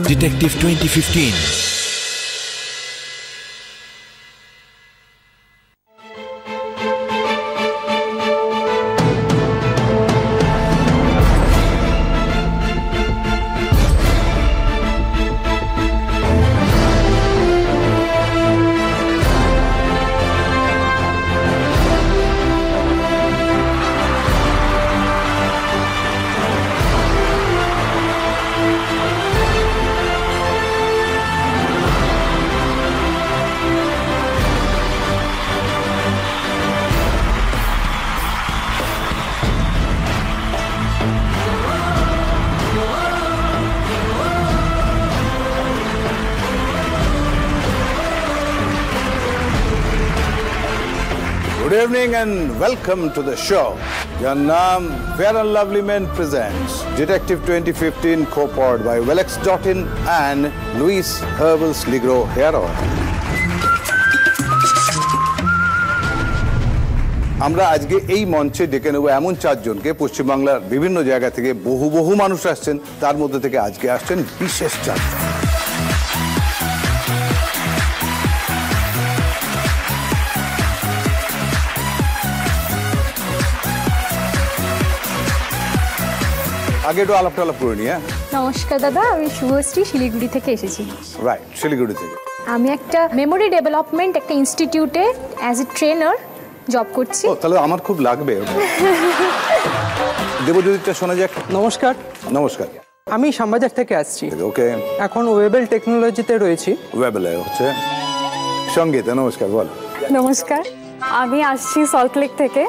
Detective 2015. Good evening and welcome to the show. Your Naam Fair and Lovely Men presents Detective 2015, co-powered by Welex.in and Luis Herbals Ligro Hair Oil. আমরা আজকে এই মঞ্চে ডেকে নেব এমন চারজনকে পশ্চিমবাংলার বিভিন্ন জায়গা থেকে বহু মানুষ আসছেন, তার মধ্যে থেকে আজকে আসছেন বিশেষ চারজন। আগে একটু আলাপ করে নিয়ে। নমস্কার দাদা, আমি শুভশ্রী, শিলিগুড়ি থেকে এসেছি। রাইট, শিলিগুড়ি থেকে। আমি একটা মেমোরি ডেভেলপমেন্ট একটা ইনস্টিটিউটে অ্যাজ এ ট্রেনার জব করছি। ও, তাহলে আমার খুব লাগবে। দেবজ্যোতিটা শোনা যাক। নমস্কার। নমস্কার। আমি শ্যামবাজার থেকে আসছি। ওকে। এখন ওয়েবেল টেকনোলজিতে রয়েছি। ওয়েবেলে হচ্ছে সঙ্গীতা। নমস্কার, বল। নমস্কার, আমি আসছি সল্টলেক থেকে।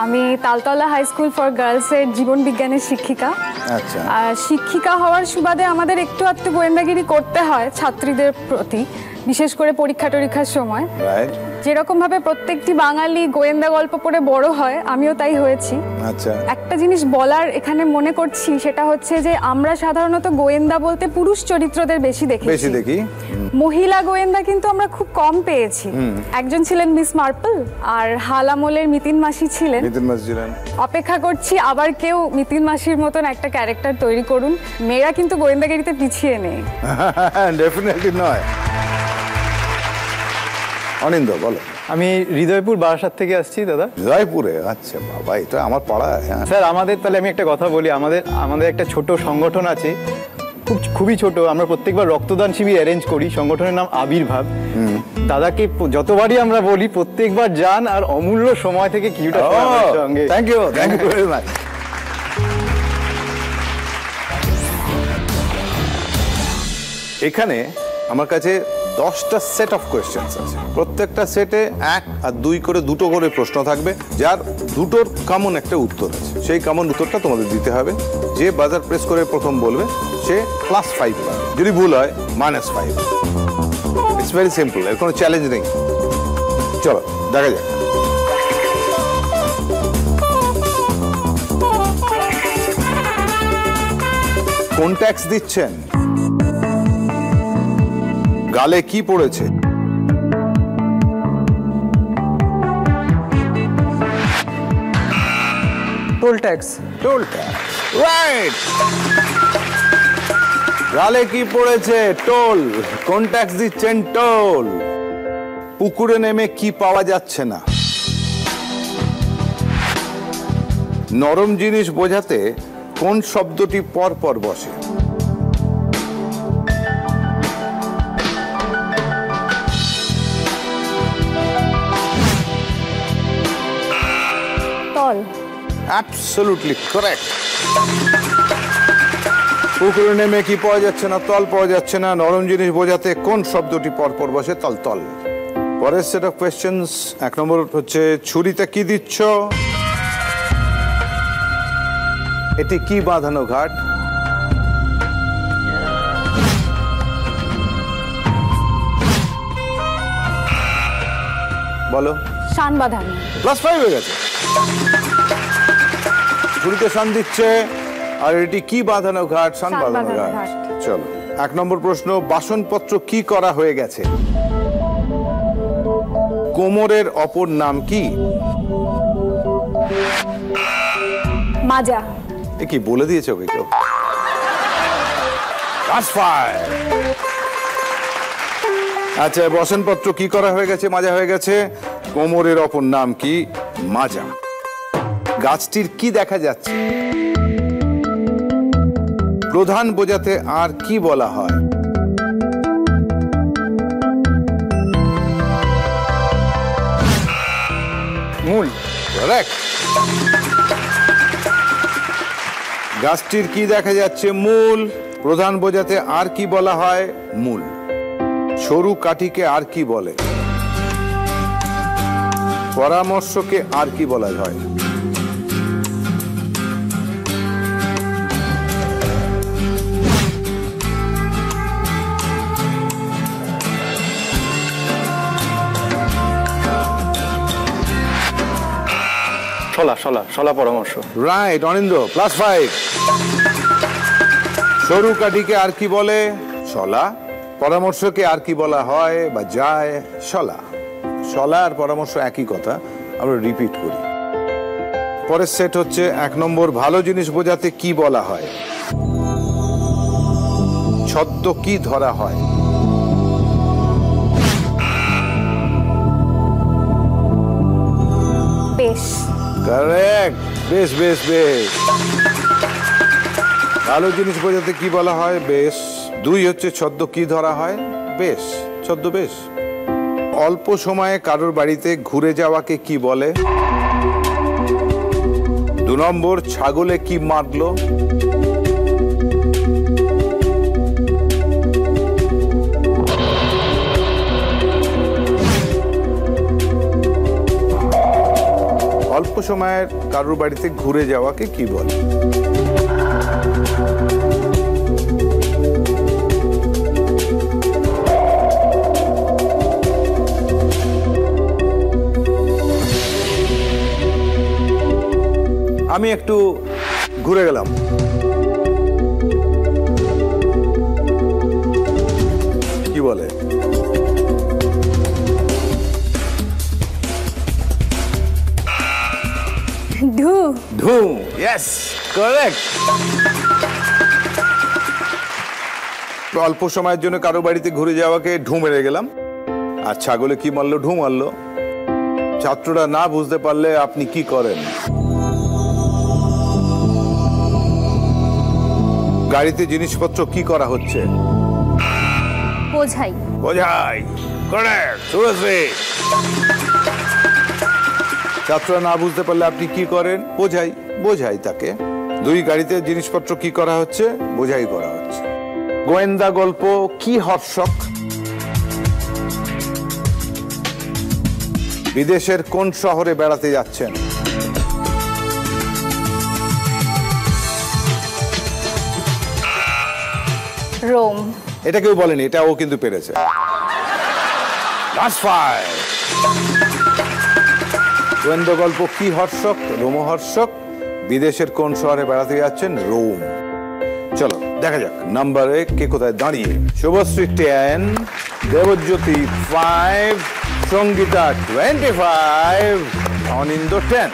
আমি তালতলা হাই স্কুল ফর গার্লসের জীবন বিজ্ঞানের শিক্ষিকা। আচ্ছা। আর শিক্ষিকা হওয়ার সুবাদে আমাদের একটু গোয়েন্দাগিরি করতে হয় ছাত্রীদের প্রতি, বিশেষ করে পরীক্ষার সময়। রাইট। যেরকম ভাবে প্রত্যেকটি বাঙালি গোয়েন্দা গল্প পড়ে বড় হয়, আমিও তাই হয়েছি। আচ্ছা। একটা জিনিস বলার এখানে মনে করছি, সেটা হচ্ছে যে আমরা সাধারণত গোয়েন্দা বলতে পুরুষ চরিত্রদের বেশি দেখি। মহিলা গোয়েন্দা কিন্তু আমরা খুব কম পেয়েছি। একজন ছিলেন মিস মার্পল, আর হাল আমলের মিতিন মাসি ছিলেন। অপেক্ষা করছি আবার কেউ মিতিন মাসির মতন একটা ক্যারেক্টার তৈরি করুন। মেয়েরা কিন্তু গোয়েন্দাগিরিতে পিছিয়ে নেই। ডেফিনেটলি নয়। অনিন্দ, বলো। আমি হৃদয়পুর বারাসাত থেকে আসছি দাদা। হৃদয়পুরে? আচ্ছা বাবা, এটা আমার পাড়া। স্যার আমাদের, তাহলে আমি একটা কথা বলি, আমাদের একটা ছোট সংগঠন আছে, খুবই ছোট। আমরা প্রত্যেকবার রক্তদান শিবির অ্যারেঞ্জ করি। সংগঠনের নাম আবির্ভাব। দাদাকে যতবারই আমরা বলি প্রত্যেকবার যান আর অমূল্য সময় থেকে কিছুটা সঙ্গে। Thank you very much. এখানে আমার কাছে 10টা সেট অফ কোয়েশ্চেন্স আছে। প্রত্যেকটা সেটে 1 আর 2 করে দুটো করে প্রশ্ন থাকবে, যার দুটোর কমন একটা উত্তর আছে। সেই কমন উত্তরটা তোমাদের দিতে হবে। যে বাজার প্রেস করে প্রথম বলবে সে +5 পাবে, যদি ভুল হয় -5। ইটস ভেরি সিম্পল, এর কোনো চ্যালেঞ্জ নেই। চলো দেখা যাক। কোন ট্যাক্স দিচ্ছেন? গালে কি পড়েছে? Toll tax. Toll tax, right. গালে কি পড়েছে? টোল। কোন ট্যাক্স দিচ্ছেন? টোল। পুকুরে নেমে কি পাওয়া যাচ্ছে না? নরম জিনিস বোঝাতে কোন শব্দটি পর পর বসে? তল। Absolutely correct. পুকুরে নেমে কি পাওয়া যাচ্ছে না? তল পাওয়া যাচ্ছে না। নরম জিনিস বোঝাতে কোন শব্দটি পরপর বসে? তল তল। পরের সেট অফ কোয়েশ্চেন্স, 1 নম্বর হচ্ছে ছুরিতে কি দিচ্ছ? এটি কি বাঁধানো ঘাট? বলো। শান বাঁধানো। +5 হয়ে গেছে। ছুরিতে শান দিচ্ছে, আর এটি কি বাঁধানো ঘাট? শান বাঁধানো ঘাট। চলো 1 নম্বর প্রশ্ন, বাসনপত্র কি করা হয়ে গেছে? কোমরের অপর নাম কি? মাজা। এ কি বলে দিয়েছে ওকে কেউ? That's fine. আচ্ছা, বসনপত্র কি করা হয়ে গেছে? মাজা হয়ে গেছে। কোমরের অপর নাম কি? মাজা। গাছটির কি দেখা যাচ্ছে? প্রধান বোঝাতে আর কি বলা হয়? মূল। Correct. গাছটির কি দেখা যাচ্ছে? মূল। প্রধান বোঝাতে আর কি বলা হয়? মূল। সরু কাঠিকে আর কি বলে? পরামর্শকে আর কি বলা হয়? শলা পরামর্শ। রাইট অনিন্দ্র, +5। সরু কাঠিকে আর কি বলে? শলা। পরামর্শকে আর কি বলা হয় বা যায়? শলা। শলা আর পরামর্শ একই কথা, আমরা রিপিট করি। পরের সেট হচ্ছে 1 নম্বর, ভালো জিনিস বোঝাতে কি বলা হয়? ছদ্ম কি ধরা হয়? বেশ। কারেক্ট। বেশ বেশ বেশ। ভালো জিনিস বোঝাতে কি বলা হয়? বেশ। 2 হচ্ছে ছদ্ম কি ধরা হয়? বেশ, ছদ্মবেশ। অল্প সময়ে কারোর বাড়িতে ঘুরে যাওয়াকে কি বলে? 2 নম্বর, ছাগলে কি মারলো? অল্প সময়ের কারোর বাড়িতে ঘুরে যাওয়াকে কি বলে? আমি একটু ঘুরে গেলাম, কি বলে? ঢু। ধুম। Yes, correct. অল্প সময়ের জন্য কারো বাড়িতে ঘুরে যাওয়াকে ঢু মেরে গেলাম। আর ছাগলে কি মারলো? ঢু মারলো। ছাত্ররা না বুঝতে পারলে আপনি কি করেন? গাড়িতে জিনিসপত্র কি করা হচ্ছে? বোঝাই। বোঝাই। কারেক্ট। ছাত্ররা না বুঝতে পারলে আপনি কি করেন? বোঝাই। বোঝাই তাকে। 2, গাড়িতে জিনিসপত্র কি করা হচ্ছে? বোঝাই করা হচ্ছে। গোয়েন্দা গল্প কি হর্ষক? বিদেশের কোন শহরে বেড়াতে যাচ্ছেন? রোম। এটা কেউ বলেনি, এটা ও কিন্তু পেরেছে। That's fine. গোয়েন্দা গল্প কি হর্ষক? রোমহর্ষক। বিদেশের কোন শহরে বেড়াতে যাচ্ছেন? রোম। চলো দেখা যাক নাম্বারে কে কোথায় দাঁড়িয়ে। Shubhashree 10, Debjyoti 5, Sangeeta 25, Aninda 10।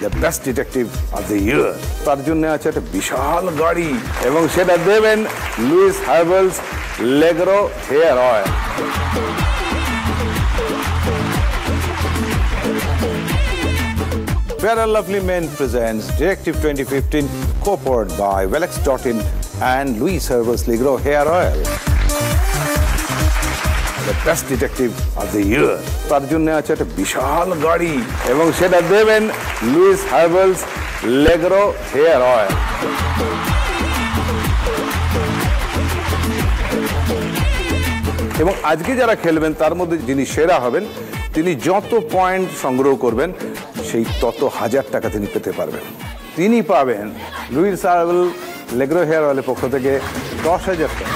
The best detective of the year, তার জন্য আছে একটা বিশাল গাড়ি এবং সেটা দেবেন Louis Herbals Legro hair oil. Fair and Lovely Men presents Detective 2015, co-powered by Velex.in and Louis Herbals Ligro Hair Oil. The best detective of the year. তার জন্য আছে একটা বিশাল গাড়ি এবং সেটা দেবেন Louis Herbals Legro hair oil. এবং আজকে যারা খেলবেন তার মধ্যে যিনি সেরা হবেন তিনি যত পয়েন্ট সংগ্রহ করবেন সেই তত 1000 টাকা তিনি পেতে পারবেন। তিনি পাবেন লুইস হার্বাল লেগ্রো হেয়ার অয়েলের পক্ষ থেকে 10,000 টাকা।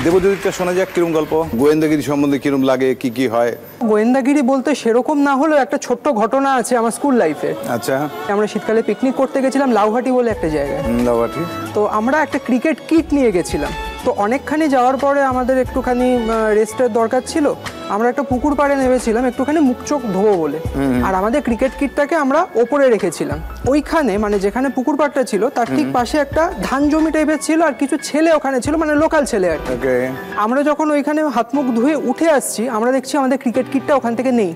দেবজ্যোতিটা শোনা যাক কিরম গল্প, গোয়েন্দাগিরি সম্বন্ধে কিরম লাগে, কি কি হয়? গোয়েন্দাগিরি বলতে সেরকম না হলেও একটা ছোট্ট ঘটনা আছে আমার স্কুল লাইফে। আচ্ছা। আমরা শীতকালে পিকনিক করতে গেছিলাম লাউহাটি বলে একটা জায়গায়। লাউহাটি। তো আমরা একটা ক্রিকেট কিট নিয়ে গেছিলাম। তো অনেকখানি যাওয়ার পরে আমাদের একটুখানি রেস্টের দরকার ছিল, আমরা একটা পুকুর পাড়ে নেমেছিলাম একটুখানি মুখ চোখ ধোবো বলে। আর আমাদের ক্রিকেট কিটটাকে আমরা ওপরে রেখেছিলাম। ওইখানে মানে যেখানে পুকুর পাড়টা ছিল তার ঠিক পাশে একটা ধান জমি টাইপের ছিল, আর কিছু ছেলে ওখানে ছিল, মানে লোকাল ছেলে আর কি। আমরা যখন ওইখানে হাত মুখ ধুয়ে উঠে আসছি, আমরা দেখছি আমাদের ক্রিকেট কিটটা ওখান থেকে নেই,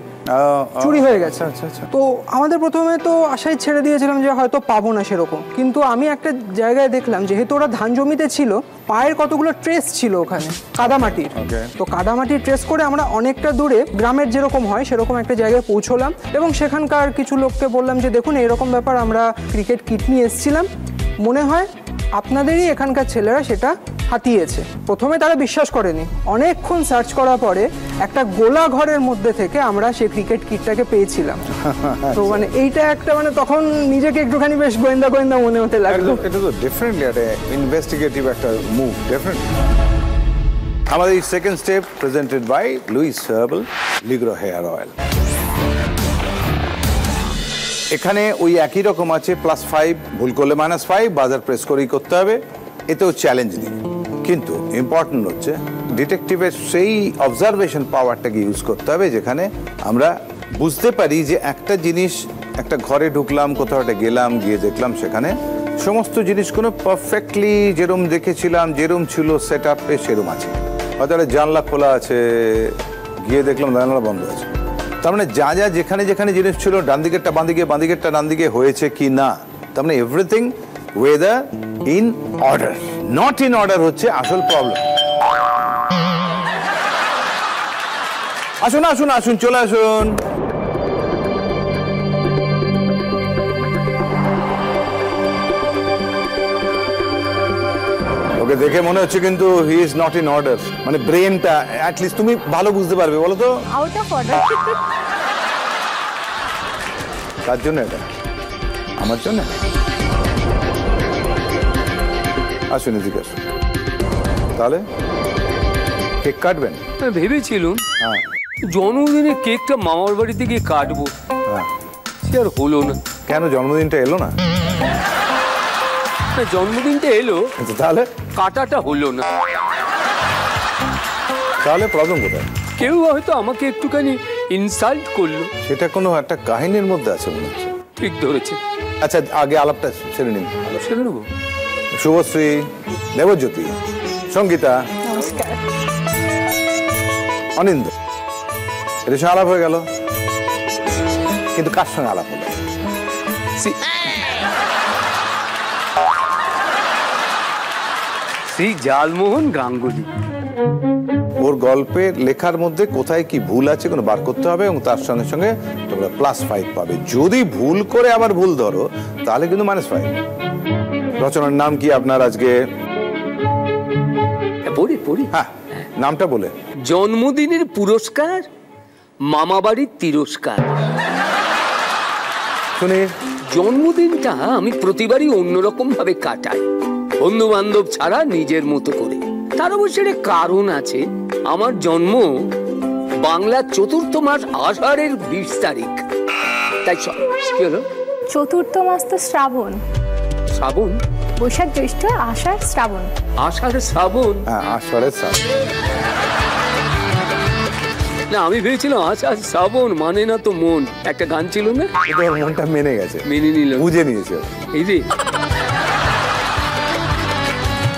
চুরি হয়ে গেছে। তো আমাদের প্রথমে তো আশায় ছেড়ে দিয়েছিলাম যে হয়তো পাবো না সেরকম, কিন্তু আমি একটা জায়গায় দেখলাম যেহেতু ওরা ধান জমিতে ছিল, পায়ের কতগুলো ট্রেস ছিল ওখানে কাদামাটির। তো কাদামাটির ট্রেস করে আমরা অনেকটা দূরে গ্রামের যেরকম হয় সেরকম একটা জায়গায় পৌঁছলাম, এবং সেখানকার কিছু লোককে বললাম যে দেখুন এরকম ব্যাপার, আমরা ক্রিকেট কিট নিয়ে এসেছিলাম, মনে হয় আপনাদেরই এখানকার ছেলেরা সেটা হাতিয়েছে। প্রথমে তারা বিশ্বাস করেনি, অনেকক্ষণ সার্চ করার পরে একটা গোলা ঘরের মধ্যে থেকে আমরা সেই ক্রিকেট কিটটাকে পেয়েছিলাম। তো মানে এইটা একটা মানে তখন নিজেকে একটুখানি বেশ গোয়েন্দা গোয়েন্দা মনে হতে লাগলো। এটা তো ডেফিনেটলি একটা ইনভেস্টিগেটিভ একটা মুভ, ডেফিনেটলি। আমাদের এই second step presented by Louis Herbal Legro hair oil. এখানে ওই একই রকম আছে +5, ভুল করলে -5, বাজার প্রেস করেই করতে হবে, এতেও চ্যালেঞ্জ নেই। কিন্তু ইম্পর্টেন্ট হচ্ছে ডিটেকটিভের সেই অবজারভেশন পাওয়ারটাকে ইউজ করতে হবে, যেখানে আমরা বুঝতে পারি যে একটা জিনিস, একটা ঘরে ঢুকলাম, কোথাও একটা গেলাম, গিয়ে দেখলাম সেখানে সমস্ত জিনিসগুলো পারফেক্টলি যেরম দেখেছিলাম, যেরম ছিল সেট আপে সেরম আছে। হয়তো একটা জানলা খোলা আছে, গিয়ে দেখলাম জানলা বন্ধ আছে। তার মানে যা যা যেখানে যেখানে জিনিস ছিল, ডান দিকেরটা বাঁ দিকে, বাঁ দিকেরটা ডান দিকে হয়েছে কি না, তার মানে everything weather in order. Not in order হচ্ছে আসল প্রবলেম। আসুন আসুন আসুন, চলে আসুন। ওকে দেখে মনে হচ্ছে কিন্তু he is not in order, মানে ব্রেনটা অ্যাটলিস্ট তুমি ভালো বুঝতে পারবে, বলো তো আউট অফ অর্ডার। তার জন্য এটা আমার জন্য। আসুন এদিকে আসুন। তাহলে কেক কাটবেন? ভেবেছিলুম হ্যাঁ জন্মদিনে কেকটা মামার বাড়িতে গিয়ে কাটবো, হ্যাঁ। সে আর হলো না। কেন জন্মদিনটা এলো না? জন্মদিনটা এলো, তাহলে কাটাটা হলো না। তাহলে প্রবলেম কোথায়? কেউ হয়তো আমাকে একটুখানি ইনসাল্ট করলো। সেটা কোনো একটা কাহিনীর মধ্যে আছে মনে হচ্ছে। ঠিক ধরেছে। আচ্ছা আগে আলাপটা সেরে নিন। সেরে নেবো। শুভশ্রী, দেবজ্যোতি, সঙ্গীতা, নমস্কার। অনিন্দ, এদের সঙ্গে আলাপ হয়ে গেল, কিন্তু কার সঙ্গে আলাপ হলো? শ্রী জালমোহন গাঙ্গুলি। ওর গল্পের লেখার মধ্যে কোথায় কি ভুল আছে কোনো বার করতে হবে, এবং তার সঙ্গে সঙ্গে তোমরা +5 পাবে। যদি ভুল করে আবার ভুল ধরো তাহলে কিন্তু -5। রচনার নাম কি আপনার আজকে? পড়ি পড়ি। হ্যাঁ, নামটা বলে। জন্মদিনের পুরস্কার, মামাবাড়ির তিরস্কার। শুনি। জন্মদিনটা আমি প্রতিবারই অন্যরকম ভাবে কাটাই, বন্ধু বান্ধব ছাড়া নিজের মতো করে। তার অবশ্যই একটা কারণ আছে। আমার জন্ম বাংলার 4th মাস আষাঢ়ের 20 তারিখ। তাই কি হলো? 4th মাস তো শ্রাবণ। শ্রাবণ? বৈশাখ, জ্যৈষ্ঠ, আষাঢ়, শ্রাবণ। আষাঢ় শ্রাবণ? হ্যাঁ, আষাঢ়ের শ্রাবণ। না, আমি ভেবেছিলাম আষাঢ় শ্রাবণ মানে না তো মন। একটা গান ছিল না? ওর মনটা মেনে গেছে, মেনে নিল, বুঝে নিয়েছে। এই যে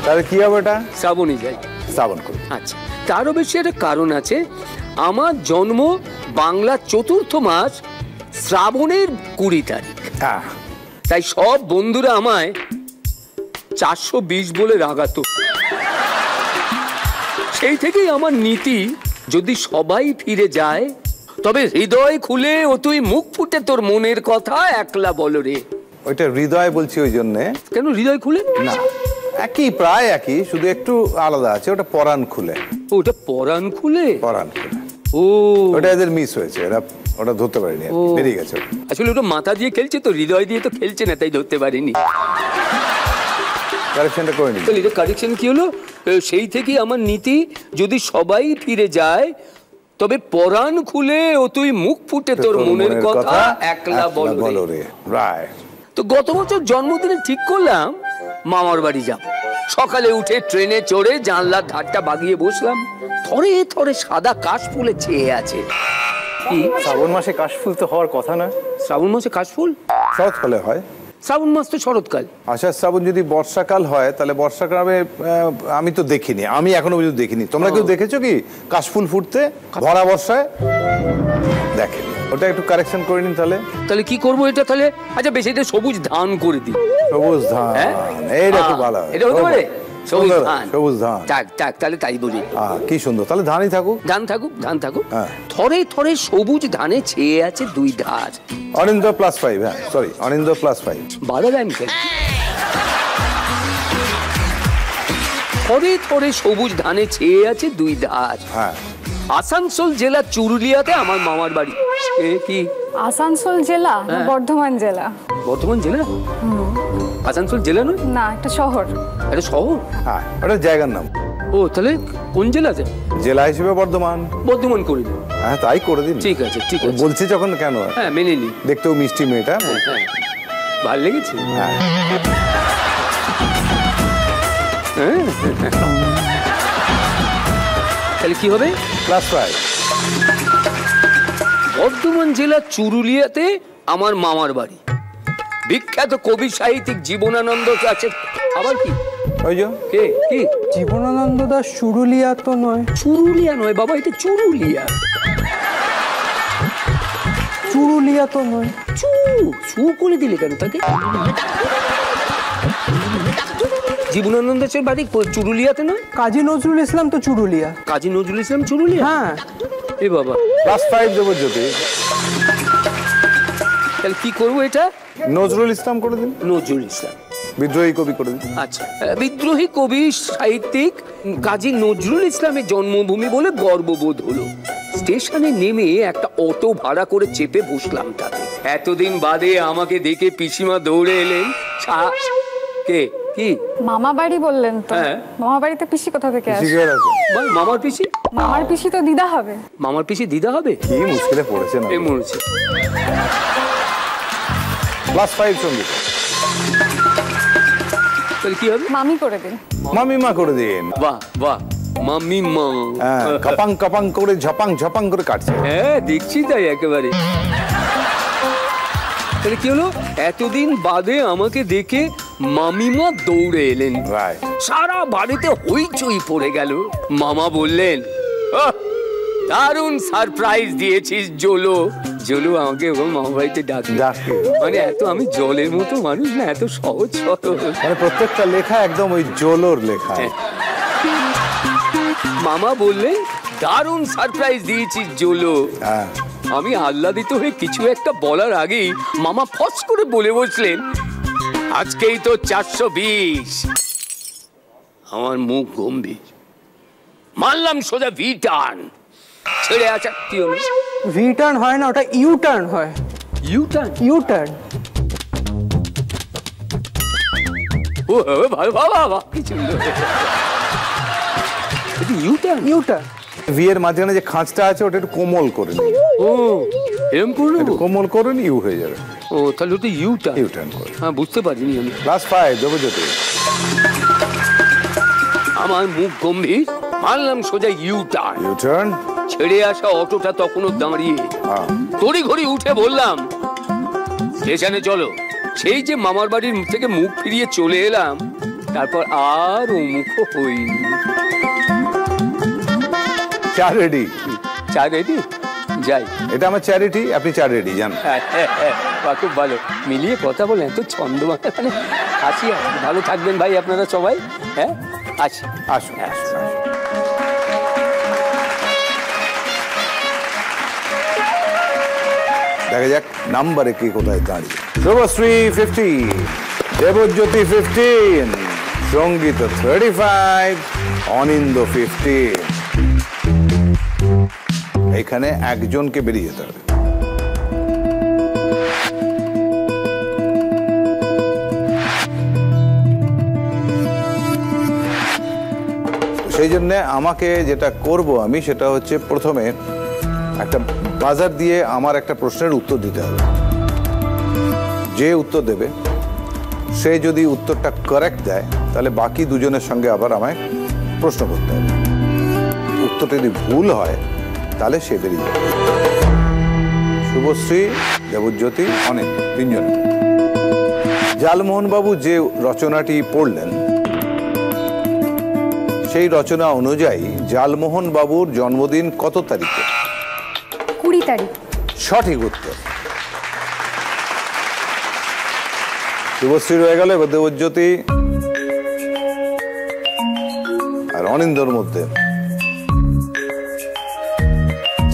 তাহলে কি হবে? ওটা শ্রাবণই যাই, শ্রাবণ করুন। আচ্ছা, তারও বেশি একটা কারণ আছে। আমার জন্ম বাংলা 4th মাস শ্রাবণের 20 তারিখ। তাই সব বন্ধুরা আমায় 420 বলে রাগাতো। সেই থেকেই আমার নীতি, যদি সবাই ফিরে যায় তবে হৃদয় খুলে ও তুই মুখ ফুটে তোর মনের কথা একলা বল রে। ওইটা হৃদয় বলছি ওই জন্যে। কেন হৃদয় খুলে? না, একই, প্রায় একই, শুধু একটু আলাদা আছে। ওটা পরাণ খুলে। ওটা পরাণ খুলে? পরাণ খুলে। ও, ওটা এদের মিস হয়েছে, এরা ওটা ধরতে পারেনি, বেরিয়ে গেছে। আসলে ওটা মাথা দিয়ে খেলছে তো, হৃদয় দিয়ে তো খেলছে না, তাই ধরতে পারিনি। কারেকশনটা করে নি। তাহলে এটা কারেকশন কি হলো? সেই থেকেই আমার নীতি, যদি সবাই ফিরে যায় তবে পরাণ খুলে ও তুই মুখ ফুটে তোর মনের কথা একলা বল রে। রাইট। তো গত বছর জন্মদিনে ঠিক করলাম মামার বাড়ি যাব। সকালে উঠে ট্রেনে চড়ে জানলার ধারটা বাগিয়ে বসলাম, থরে থরে সাদা কাশফুলে চেয়ে আছে। কি শ্রাবণ মাসে কাশফুল তো হওয়ার কথা না? শ্রাবণ মাসে কাশফুল? শরৎকালে হয়। শ্রাবণ মাস তো শরৎকাল। আচ্ছা, শ্রাবণ যদি বর্ষাকাল হয় তাহলে বর্ষাকালে আমি তো দেখিনি, আমি এখনো পর্যন্ত দেখিনি। তোমরা কেউ দেখেছো কি কাশফুল ফুটতে ভরা বর্ষায়? দেখেনি। ওটা একটু কারেকশন করে নিন তাহলে। তাহলে কি করবো এটা তাহলে? আচ্ছা বেশ, এটা সবুজ ধান করে দিই। সবুজ ধান, এইটা খুব ভালো। এটা হতে পারে সবুজ ধান। সবুজ ধান, তাহলে তাই বলি। কি সুন্দর, তাহলে ধানই থাকুক। ধান থাকুক, ধান থাকুক। হ্যাঁ। থরে থরে সবুজ ধানে ছেয়ে আছে দুই ধার। অনিন্দ +5, হ্যাঁ সরি, অনিন্দ +5। বাধা দেন কেন? থরে থরে সবুজ ধানে ছেয়ে আছে দুই ধার। হ্যাঁ। আসানসোল জেলা চুরুলিয়াতে আমার মামার বাড়ি। কি আসানসোল জেলা না বর্ধমান জেলা? বর্ধমান জেলা? আসানসোল জেলা নয়? না, একটা শহর। এটা শহর? হ্যাঁ, ওটা জায়গার নাম। ও তাহলে কোন জেলাতে? জেলা হিসেবে বর্ধমান। বর্ধমান করে দিন। হ্যাঁ তাই করে দিন। ঠিক আছে, ঠিক আছে। বলছি যখন কেন? হ্যাঁ মেনে নি। দেখতেও মিষ্টি মেয়েটা। হ্যাঁ হ্যাঁ, ভালো লেগেছে। হ্যাঁ। তাহলে কি হবে? +5। বর্ধমান জেলা চুরুলিয়াতে আমার মামার বাড়ি। বিখ্যাত কবি সাহিত্যিক জীবনানন্দ আছে। আবার কি? ওই যে কে কি? জীবনানন্দ দাস চুরুলিয়া তো নয়। চুরুলিয়া নয় বাবা, এটা চুরুলিয়া। চুরুলিয়া তো নয়। চু করে দিলে কেন তাকে? জীবনানন্দ দাসের বাড়ি চুরুলিয়াতে নয়? কাজী নজরুল ইসলাম তো চুরুলিয়া। কাজী নজরুল ইসলাম চুরুলিয়া? হ্যাঁ। এ বাবা, +5 দেবো যদি। তাহলে কি করবো এটা? নজরুল ইসলাম করে দিন। নজরুল ইসলাম বিদ্রোহী কবি করে দিন। আচ্ছা, বিদ্রোহী কবি সাহিত্যিক কাজী নজরুল ইসলামের জন্মভূমি বলে গর্ববোধ হলো। স্টেশনে নেমে একটা অটো ভাড়া করে চেপে বসলাম তাতে। এতদিন বাদে আমাকে দেখে পিসিমা দৌড়ে এলেন। কে কি? মামা বাড়ি বললেন তো? হ্যাঁ। মামা বাড়িতে পিসি কোথা থেকে আসে? মামার পিসি? মামার পিসি তো দিদা হবে। মামার পিসি দিদা হবে? কি মুশকিলে পড়েছে না? এই মরেছে। +5 সঙ্গীত। তাহলে কি হবে? মামি করে দিন। মামিমা করে দিন। বাহ বাহ, মামিমা। হ্যাঁ, কাপাং কাপাং করে ঝপাং ঝপাং করে কাটছে। হ্যাঁ দেখছি তাই একেবারে। তাহলে কি হলো? এতদিন বাদে আমাকে দেখে মামিমা দৌড়ে এলেন। রাইট। সারা বাড়িতে হইচই পড়ে গেল। মামা বললেন, দারুণ সারপ্রাইজ দিয়েছিস জোলো। জোলো আমাকে মামা বাড়িতে ডাকে। মানে এত আমি জলের মতো মানুষ না, এত সহজ সরল। মানে প্রত্যেকটা লেখা একদম ওই জোলোর লেখা। মামা বললেন, দারুণ সারপ্রাইজ দিয়েছিস জোলো। হ্যাঁ। আমি আহ্লাদিত হয়ে কিছু একটা বলার আগেই মামা ফস করে বলে বসলেন, আজকেই তো 420। আমার মুখ গম্ভীর, মারলাম সোজা ভি টার্ন। ছেড়ে আসা। কি হলো? ভি টার্ন হয় না, ওটা ইউ টার্ন হয়। U turn? U turn. ও ভালো বাবা, কি সুন্দর। U turn? U turn. V এর মাঝখানে যে খাঁজটা আছে ওটা একটু কোমল করে নিন। ও এরকম করলো? একটু কোমল করুন, ইউ হয়ে যাবে। ও তাহলে ওটা ইউ টার্ন। ইউ টার্ন করে। হ্যাঁ বুঝতে পারিনি আমি। +5 দেবো যদি। আমার মুখ গম্ভীর, মারলাম সোজা ইউ টার্ন। U turn. ছেড়ে আসা অটোটা তখনও দাঁড়িয়ে। হ্যাঁ। তড়ি ঘড়ি উঠে বললাম, স্টেশনে চলো। সেই যে মামার বাড়ির থেকে মুখ ফিরিয়ে চলে এলাম, তারপর আর ও মুখ হইনি। চা রেডি? চা রেডি? যাই। এটা আমার চ্যারিটি, আপনি চা রেডি জান। বাহ, খুব ভালো মিলিয়ে কথা বলেন, এত ছন্দ। মানে আসি, ভালো থাকবেন ভাই আপনারা সবাই। হ্যাঁ আসি। আসুন আসুন। দেখা যাক নাম্বারে কি কোথায় দাঁড়িয়ে। শুভশ্রী 50, দেবজ্যোতি 15, সঙ্গীত 35, অনিন্দ 15। এখানে একজনকে বেরিয়ে যেতে হবে। সেই জন্য আমাকে যেটা করব আমি, সেটা হচ্ছে প্রথমে একটা বাজার দিয়ে আমার একটা প্রশ্নের উত্তর দিতে হবে। যে উত্তর দেবে সে যদি উত্তরটা কারেক্ট দেয় তাহলে বাকি দুজনের সঙ্গে আবার আমায় প্রশ্ন করতে হবে। উত্তরটা যদি ভুল হয় তাহলে সে বেরিয়ে যাবে। শুভশ্রী, দেবজ্যোতি, অনেক তিনজন। জালমোহন বাবু যে রচনাটি পড়লেন সেই রচনা অনুযায়ী জালমোহন বাবুর জন্মদিন কত তারিখে? 20 তারিখ। সঠিক উত্তর। শুভশ্রী রয়ে গেল, এবার দেবজ্যোতি আর অনিন্দর মধ্যে।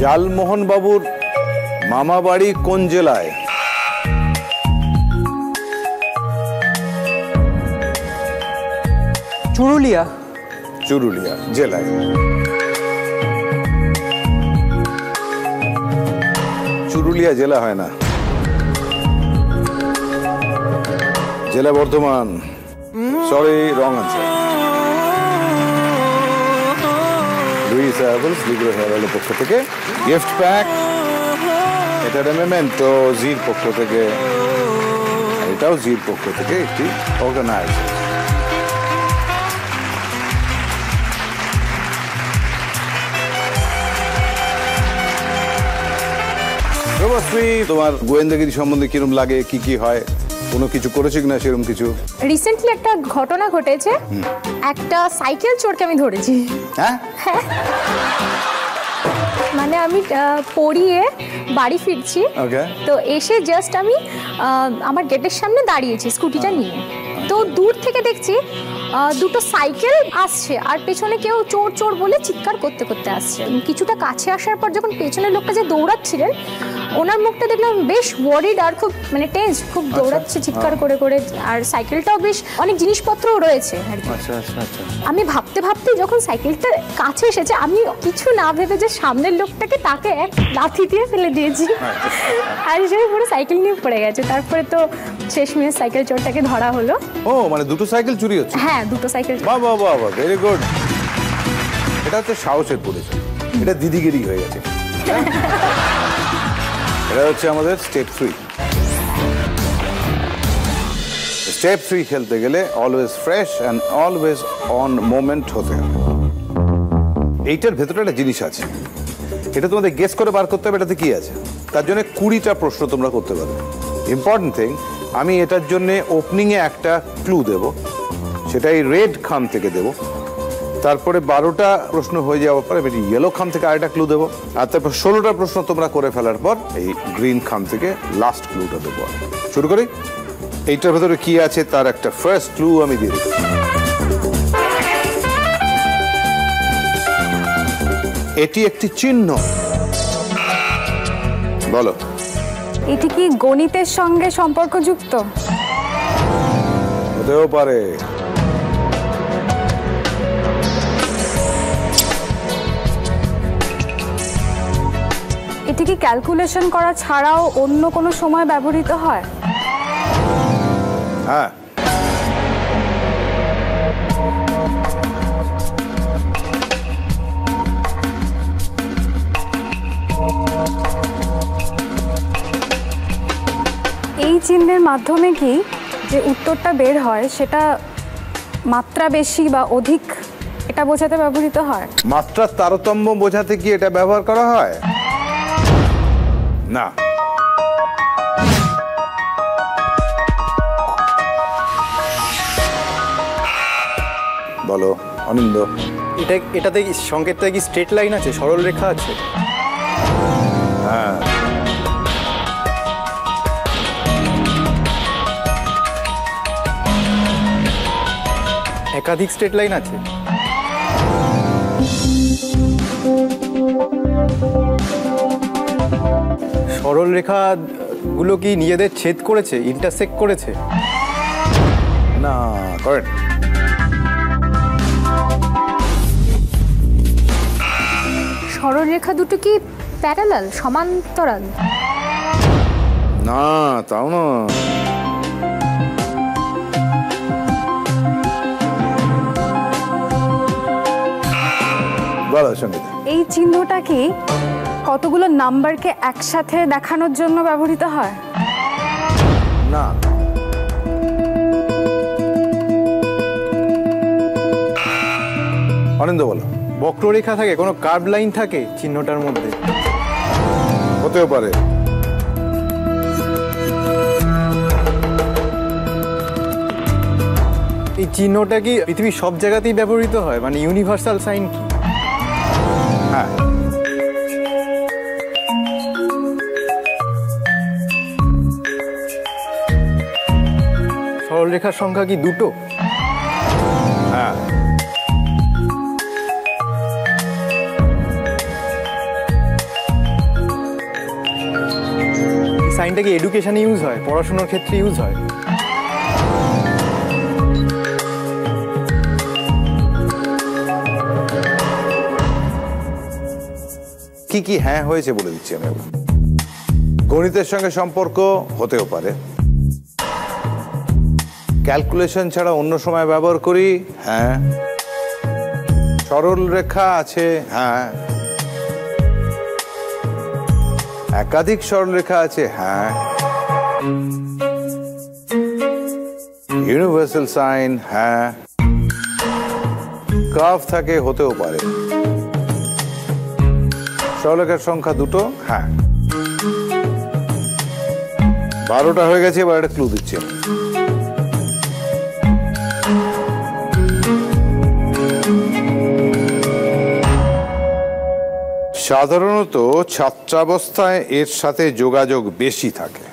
জালমোহন বাবুর মামা বাড়ি কোন জেলায়? চুরুলিয়া। চুরুলিয়া জেলায়। চুরুলিয়া জেলা হয় না, জেলা Bardhaman. Sorry, wrong answer. Louis অ্যাভেলস লিগ্রো হেয়ারের পক্ষ থেকে গিফট প্যাক। এটা মেমেন্টো জির পক্ষ থেকে, এটাও জির পক্ষ থেকে একটি অর্গানাইজ। শুভশ্রী, তোমার গোয়েন্দাগিরি সম্বন্ধে কিরম লাগে, কি কি হয়, কোনো কিছু করেছো কিনা সেরকম কিছু? রিসেন্টলি একটা ঘটনা ঘটেছে, একটা সাইকেল চোরকে আমি ধরেছি। হ্যাঁ, মানে আমি পড়িয়ে বাড়ি ফিরছি, তো এসে জাস্ট আমি আমার গেটের সামনে দাঁড়িয়েছি স্কুটিটা নিয়ে, তো দূর থেকে দেখছি দুটো সাইকেল আসছে আর পেছনে কেউ চোর চোর বলে চিৎকার করতে করতে আসছে। কিছুটা কাছে আসার পর যখন পেছনের লোকটা যে দৌড়াচ্ছিলেন ওনার মুখটা দেখলাম বেশ ওয়ারিড আর খুব মানে টেন্স, খুব দৌড়াচ্ছে চিৎকার করে করে, আর সাইকেলটাও বেশ অনেক জিনিসপত্রও রয়েছে আর কি। আমি ভাবতে ভাবতে যখন সাইকেলটা কাছে এসেছে আমি কিছু না ভেবে যে সামনের লোকটাকে তাকে এক লাথি দিয়ে ফেলে দিয়েছি, আর হিসেবে পুরো সাইকেল নিয়ে পড়ে গেছে। তারপরে তো শেষমেশ সাইকেল চোরটাকে ধরা হলো। ও মানে দুটো সাইকেল চুরি হচ্ছে? হ্যাঁ, দুটো সাইকেল। বাহ বাহ বাহ, ভেরি গুড। এটা হচ্ছে সাহসের পরিচয়, এটা দিদিগিরি হয়ে গেছে। এটা হচ্ছে আমাদের স্টেপ 3। স্টেপ 3 খেলতে গেলে always fresh and always on moment হতে হবে। এইটার ভেতরে একটা জিনিস আছে, এটা তোমাদের গেস করে বার করতে হবে এটাতে কি আছে। তার জন্য 20টা প্রশ্ন তোমরা করতে পারবে। ইম্পর্টেন্ট থিং, আমি এটার জন্য ওপেনিংয়ে একটা ক্লু দেব, সেটা এই রেড খাম থেকে দেব। তারপরে 12টা প্রশ্ন হয়ে যাওয়ার পর আমি ইয়েলো খাম থেকে আরেকটা ক্লু দেবো, আর তারপর 16টা প্রশ্ন তোমরা করে ফেলার পর এই গ্রিন খাম থেকে লাস্ট ক্লুটা দেবো। শুরু করি। এইটার ভেতরে কি আছে তার একটা ফার্স্ট ক্লু আমি দিয়ে দিচ্ছি। এটি একটি চিহ্ন। বলো। এটি কি গণিতের সঙ্গে সম্পর্কযুক্ত? হতেও পারে। এটি কি ক্যালকুলেশন করা ছাড়াও অন্য কোনো সময় ব্যবহৃত হয়? হ্যাঁ। এই চিহ্নের মাধ্যমে কি যে উত্তরটা বের হয় সেটা মাত্রা বেশি বা অধিক এটা বোঝাতে ব্যবহৃত হয়? মাত্রার তারতম্য বোঝাতে কি এটা ব্যবহার করা হয়? না। বলো অনিন্দ। এটাতে সংকেতটা কি স্ট্রেট লাইন আছে, সরল রেখা আছে? হ্যাঁ। একাধিক স্ট্রেট লাইন আছে? সরল রেখা গুলো কি নিজেদের ছেদ করেছে, ইন্টারসেক্ট করেছে? না, কারেক্ট। সরলরেখা দুটো কি প্যারালাল, সমান্তরাল? না, তাও না। বলো সঙ্গীতা। এই চিহ্নটা কি কতগুলো নাম্বারকে একসাথে দেখানোর জন্য ব্যবহৃত হয়? না। বক্ররেখা থাকে, কোনো কার্ভ লাইন থাকে চিহ্নটার মধ্যে? হতেও পারে। এই চিহ্নটা কি পৃথিবীর সব জায়গাতেই ব্যবহৃত হয়, মানে ইউনিভার্সাল সাইন কি? হ্যাঁ, সরলরেখার সংখ্যা কি দুটো? হ্যাঁ, সাইনটা কি এডুকেশনে ইউজ হয়, পড়াশোনার ক্ষেত্রে ইউজ হয়? কি কি হ্যাঁ হয়েছে বলে দিচ্ছি আমি এবার। গণিতের সঙ্গে সম্পর্ক হতেও পারে, ক্যালকুলেশন ছাড়া অন্য সময় ব্যবহার করি, হ্যাঁ, সরল রেখা আছে, হ্যাঁ, একাধিক সরল রেখা আছে, হ্যাঁ, ইউনিভার্সাল সাইন, হ্যাঁ, কার্ভ থাকে, হতেও পারে, সরলরেখার সংখ্যা দুটো, হ্যাঁ। 12টা হয়ে গেছে, এবার একটা ক্লু দিচ্ছি আমি। সাধারণত ছাত্রাবস্থায় এর সাথে যোগাযোগ বেশি থাকে।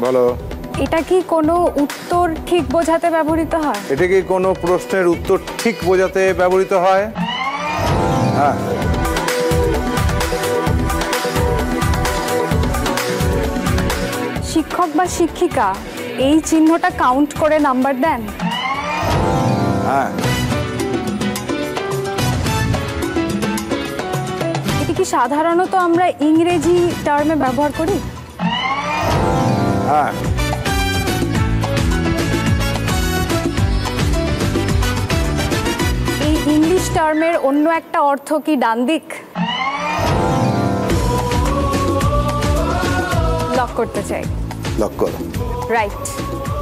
বলো, এটা কি কোনো উত্তর ঠিক বোঝাতে ব্যবহৃত হয়? এটা কি কোনো প্রশ্নের উত্তর ঠিক বোঝাতে ব্যবহৃত হয়? হ্যাঁ, শিক্ষক বা শিক্ষিকা এই চিহ্নটা কাউন্ট করে নাম্বার দেন? হ্যাঁ, এটি কি সাধারণত আমরা ইংরেজি টার্মে ব্যবহার করি? হ্যাঁ, এই ইংলিশ টার্মের অন্য একটা অর্থ কি ডান দিক? লক করতে চাই। লক করো। রাইট।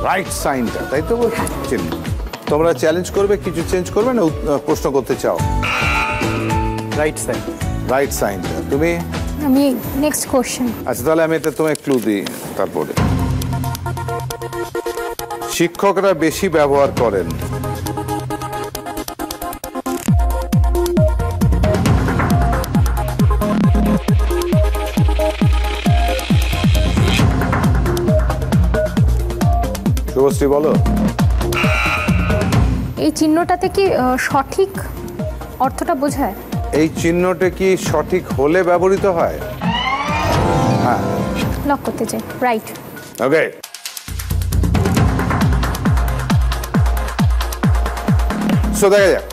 রাইট সাইনটা, তাই তো বলছেন? তোমরা চ্যালেঞ্জ করবে, কিছু চেঞ্জ করবে না প্রশ্ন করতে চাও? Right sign. রাইট সাইনটা। তুমি? আমি নেক্সট কোশ্চেন। আচ্ছা, তাহলে আমি এটা তোমায় ক্লু দিই। তারপরে শিক্ষকরা বেশি ব্যবহার করেন। শুভশ্রী বলো। এই চিহ্নটাতে কি সঠিক অর্থটা বোঝায়? এই চিহ্নটা কি সঠিক হলে ব্যবহৃত হয়? হ্যাঁ, লক করতে চাই। রাইট। ওকে, সো দেখা যাক।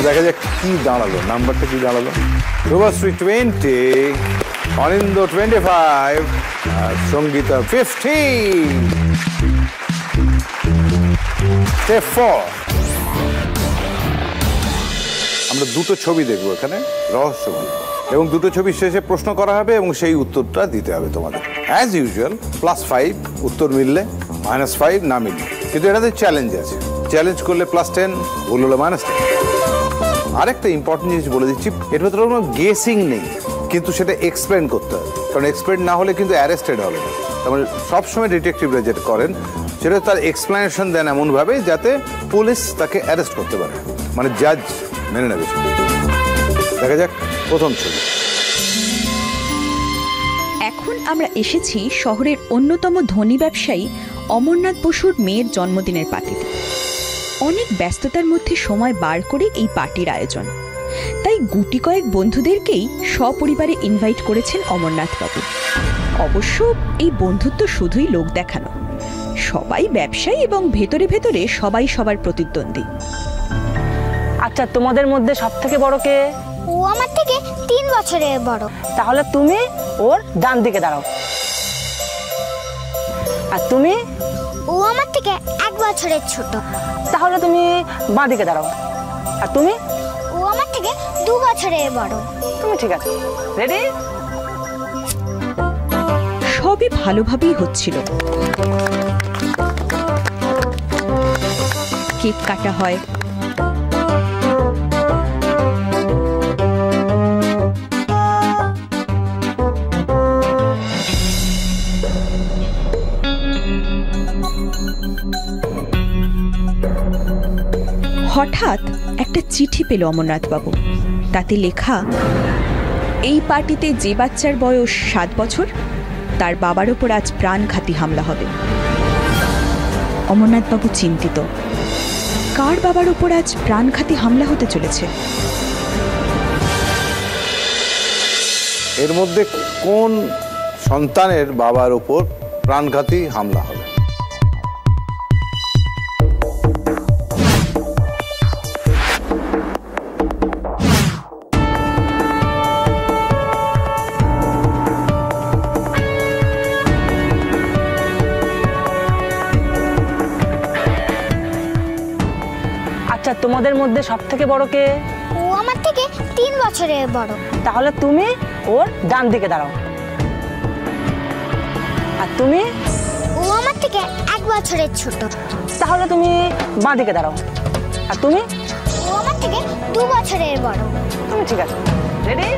দেখা যাক কি দাঁড়ালো, নাম্বারটা কি দাঁড়ালো। শুভশ্রী 20, অনিন্দ 25, আর সঙ্গীতা 15। স্টেপ 4, আমরা দুটো ছবি দেখবো এখানে, রহস্য এবং দুটো ছবি শেষে প্রশ্ন করা হবে এবং সেই উত্তরটা দিতে হবে তোমাদের। অ্যাজ ইউজুয়াল +5 উত্তর মিললে, -5 না মিললে। কিন্তু এটাতে চ্যালেঞ্জ আছে, চ্যালেঞ্জ করলে +10, ভুল হলে -10। আরেকটা ইম্পর্টেন্ট জিনিস বলে দিচ্ছি, এর ভেতরে কোনো গেসিং নেই, কিন্তু সেটা এক্সপ্লেন করতে হবে, কারণ এক্সপ্লেন না হলে কিন্তু অ্যারেস্টেড হবে না। তার মানে সবসময় ডিটেকটিভরা যেটা করেন সেটা তার এক্সপ্লেনেশন দেন এমনভাবে যাতে পুলিশ তাকে অ্যারেস্ট করতে পারে, মানে জাজ মেনে নেবে। দেখা যাক প্রথম ছবি। এখন আমরা এসেছি শহরের অন্যতম ধনী ব্যবসায়ী অমরনাথ বসুর মেয়ের জন্মদিনের পার্টিতে। অনেক ব্যস্ততার মধ্যে সময় বার করে এই পার্টির আয়োজন, তাই গুটি কয়েক বন্ধুদেরকেই সপরিবারে ইনভাইট করেছেন অমরনাথবাবু। অবশ্য এই বন্ধুত্ব শুধুই লোক দেখানো, সবাই ব্যবসায়ী এবং ভেতরে ভেতরে সবাই সবার প্রতিদ্বন্দ্বী। আচ্ছা, তোমাদের মধ্যে সব থেকে বড় কে? ও আমার থেকে 3 বছরের বড়। তাহলে তুমি ওর ডান দিকে দাঁড়াও। আর তুমি? ও আমার থেকে 1 বছরের ছোট। তাহলে তুমি বাঁ দিকে দাঁড়াও। আর তুমি? ও আমার থেকে 2 বছরের বড়। তুমি ঠিক আছে। রেডি? সবই ভালোভাবেই হচ্ছিল। কেক কাটা হয়, হঠাৎ একটা চিঠি পেল অমরনাথবাবু। তাতে লেখা, এই পার্টিতে যে বাচ্চার বয়স 7 বছর তার বাবার ওপর আজ প্রাণঘাতী হামলা হবে। অমরনাথবাবু চিন্তিত, কার বাবার ওপর আজ প্রাণঘাতী হামলা হতে চলেছে? এর মধ্যে কোন সন্তানের বাবার উপর প্রাণঘাতী হামলা হবে? আচ্ছা, তোমাদের মধ্যে সব থেকে বড় কে? ও আমার থেকে 3 বছরের বড়। তাহলে তুমি ওর ডান দিকে দাঁড়াও। আর তুমি? ও আমার থেকে 1 বছরের ছোট। তাহলে তুমি বাঁ দিকে দাঁড়াও। আর তুমি? ও আমার থেকে 2 বছরের বড়। তুমি ঠিক আছে। রেডি?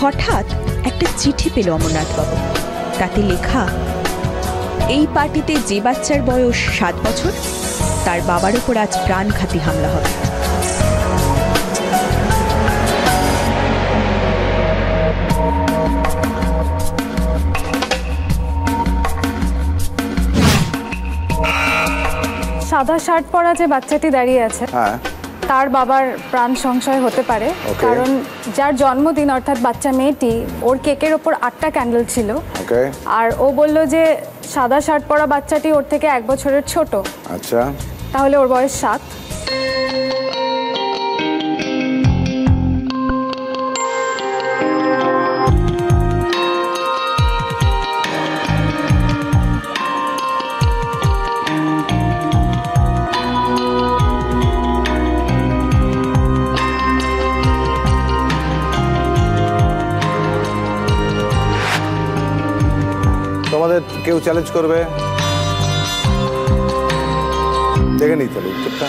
হঠাৎ একটা চিঠি পেল অমরনাথবাবু। তাতে লেখা, এই পার্টিতে যে বাচ্চার বয়স 7 বছর তার বাবার উপর আজ প্রাণঘাতী হামলা হবে। সাদা শার্ট পরা যে বাচ্চাটি দাঁড়িয়ে আছে, তার বাবার প্রাণ সংশয় হতে পারে, কারণ যার জন্মদিন অর্থাৎ বাচ্চা মেয়েটি, ওর কেকের ওপর 8টা ক্যান্ডেল ছিল। আর ও বলল যে সাদা শার্ট পরা বাচ্চাটি ওর থেকে 1 বছরের ছোট। আচ্ছা, তাহলে ওর বয়স 7। তোমাদের কেউ চ্যালেঞ্জ করবে? দেখে নিতে হবে উত্তরটা।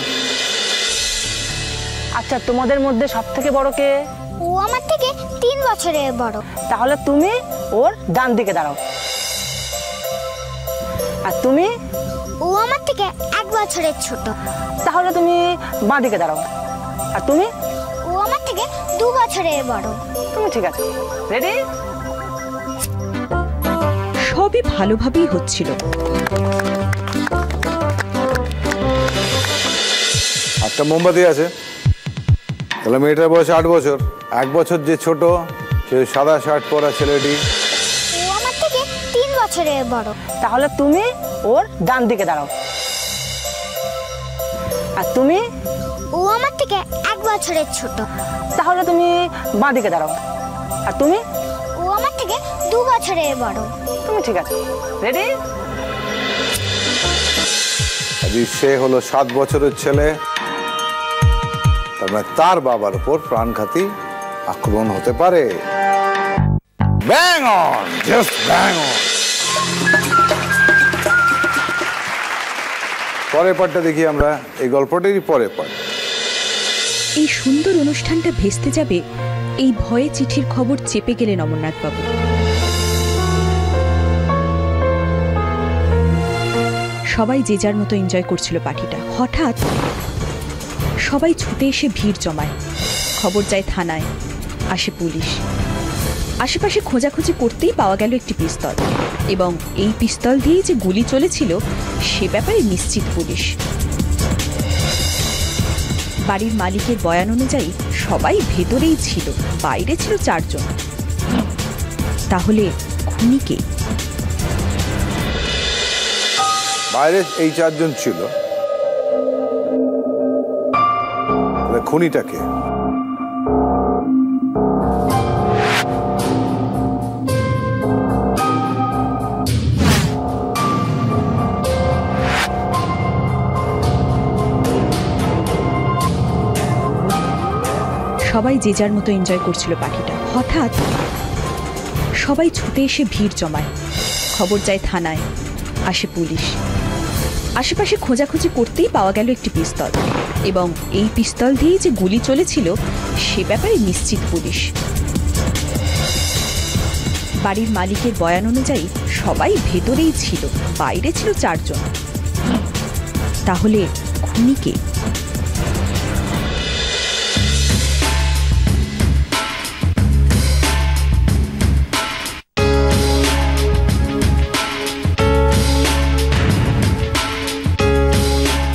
আচ্ছা, তোমাদের মধ্যে সব থেকে বড় কে? ও আমার থেকে 3 বছরের বড়। তাহলে তুমি ওর ডান দিকে দাঁড়াও। আর তুমি? ও আমার থেকে 1 বছরের ছোট। তাহলে তুমি বাঁ দিকে দাঁড়াও। আর তুমি? ও আমার থেকে 2 বছরের বড়। তুমি ঠিক আছে। রেডি? সবই ভালোভাবেই হচ্ছিল। একটা মোমবাতি আছে, তাহলে মেয়েটার বয়স 8 বছর। 1 বছর যে ছোট, সে সাদা শার্ট পরা ছেলেটি। ও আমার থেকে 3 বছরের বড়। তাহলে তুমি ওর ডান দিকে দাঁড়াও। আর তুমি? ও আমার থেকে 1 বছরের ছোট। তাহলে তুমি বাঁ দিকে দাঁড়াও। আর তুমি? ও আমার থেকে 2 বছরের বড়। তুমি ঠিক আছে। রেডি? সে হলো 7 বছরের ছেলে, তার মানে তার বাবার উপর প্রাণঘাতী আক্রমণ হতে পারে। ব্যাং অন, জাস্ট ব্যাং অন। পরের পার্টটা দেখি আমরা, এই গল্পটিরই পরের পার্ট। এই সুন্দর অনুষ্ঠানটা ভেস্তে যাবে এই ভয়ে চিঠির খবর চেপে গেলেন অমরনাথবাবু। সবাই যে যার মতো এনজয় করছিল পার্টিটা। হঠাৎ সবাই ছুটে এসে ভিড় জমায়, খবর যায় থানায়, আসে পুলিশ। আশেপাশে খোঁজাখুঁজি করতেই পাওয়া গেল একটি পিস্তল, এবং এই পিস্তল দিয়েই যে গুলি চলেছিল সে ব্যাপারে নিশ্চিত পুলিশ। বাড়ির মালিকের বয়ান অনুযায়ী সবাই ভেতরেই ছিল, বাইরে ছিল 4 জন। তাহলে খুনি কে? বাইরে এই 4 জন ছিল, খুনিটাকে সবাই যে যার মতো এনজয় করছিল পার্টিটা। হঠাৎ সবাই ছুটে এসে ভিড় জমায়, খবর যায় থানায়, আসে পুলিশ। আশেপাশে খোঁজাখুঁজি করতেই পাওয়া গেল একটি পিস্তল, এবং এই পিস্তল দিয়েই যে গুলি চলেছিল সে ব্যাপারে নিশ্চিত পুলিশ। বাড়ির মালিকের বয়ান অনুযায়ী সবাই ভেতরেই ছিল, বাইরে ছিল 4 জন। তাহলে খুনি কে?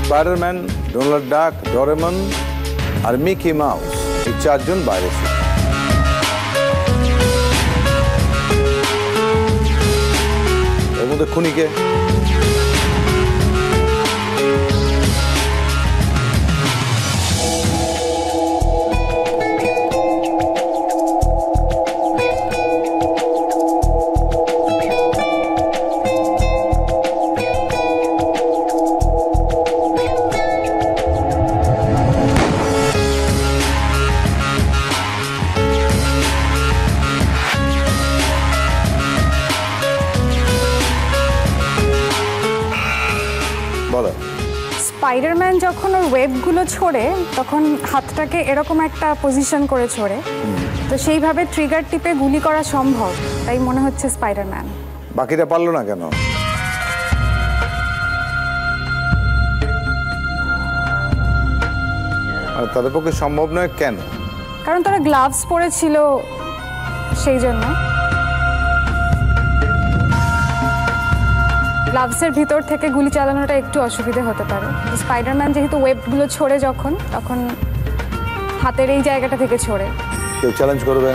স্পাইডারম্যান, ডোনাল্ড ডাক, ডোরেমন আর মিকি মাউস, এই 4 জন বাইরে ছিল। এর মধ্যে খুনিকে স্পাইডারম্যান যখন ওর ওয়েবগুলো ছোড়ে তখন হাতটাকে এরকম একটা পজিশন করে ছোড়ে, তো সেইভাবে ট্রিগার টিপে গুলি করা সম্ভব, তাই মনে হচ্ছে স্পাইডারম্যান। বাকিটা পারলো না কেন? আর তাদের পক্ষে সম্ভব নয় কেন? কারণ তারা গ্লাভস পরেছিল, সেই জন্য। গ্লাভসের ভিতর থেকে গুলি চালানোটা একটু অসুবিধা হতে পারে। স্পাইডারম্যান যেহেতু ওয়েবগুলো ছোড়ে তখন হাতের এই জায়গাটা থেকে ছোড়ে। কেউ চ্যালেঞ্জ করবে?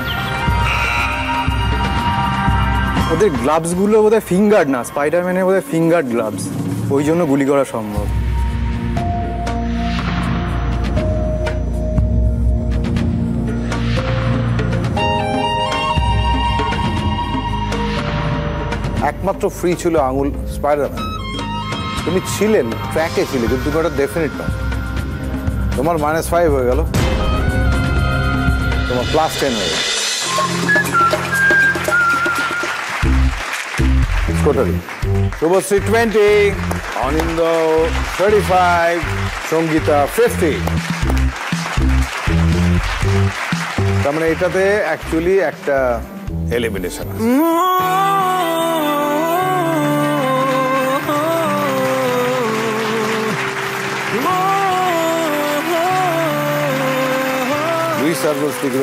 ওদের গ্লাভসগুলো বোধহয় ফিঙ্গার্ড না, স্পাইডারম্যানের বোধহয় ফিঙ্গার্ড গ্লাভস, ওই জন্য গুলি করা সম্ভব। একমাত্র ফ্রি ছিল আঙুল স্পাইডারম্যান। তুমি ছিলেন, ট্র্যাকে ছিলে, কিন্তু তুমি ওটা ডেফিনিট না। তোমার -5 হয়ে গেল, তোমার +10 হয়ে গেল। শুভশ্রী 20, অনিন্দ 35, সঙ্গীতা 50। তার মানে এটাতে অ্যাকচুয়ালি একটা এলিমিনেশন আছে।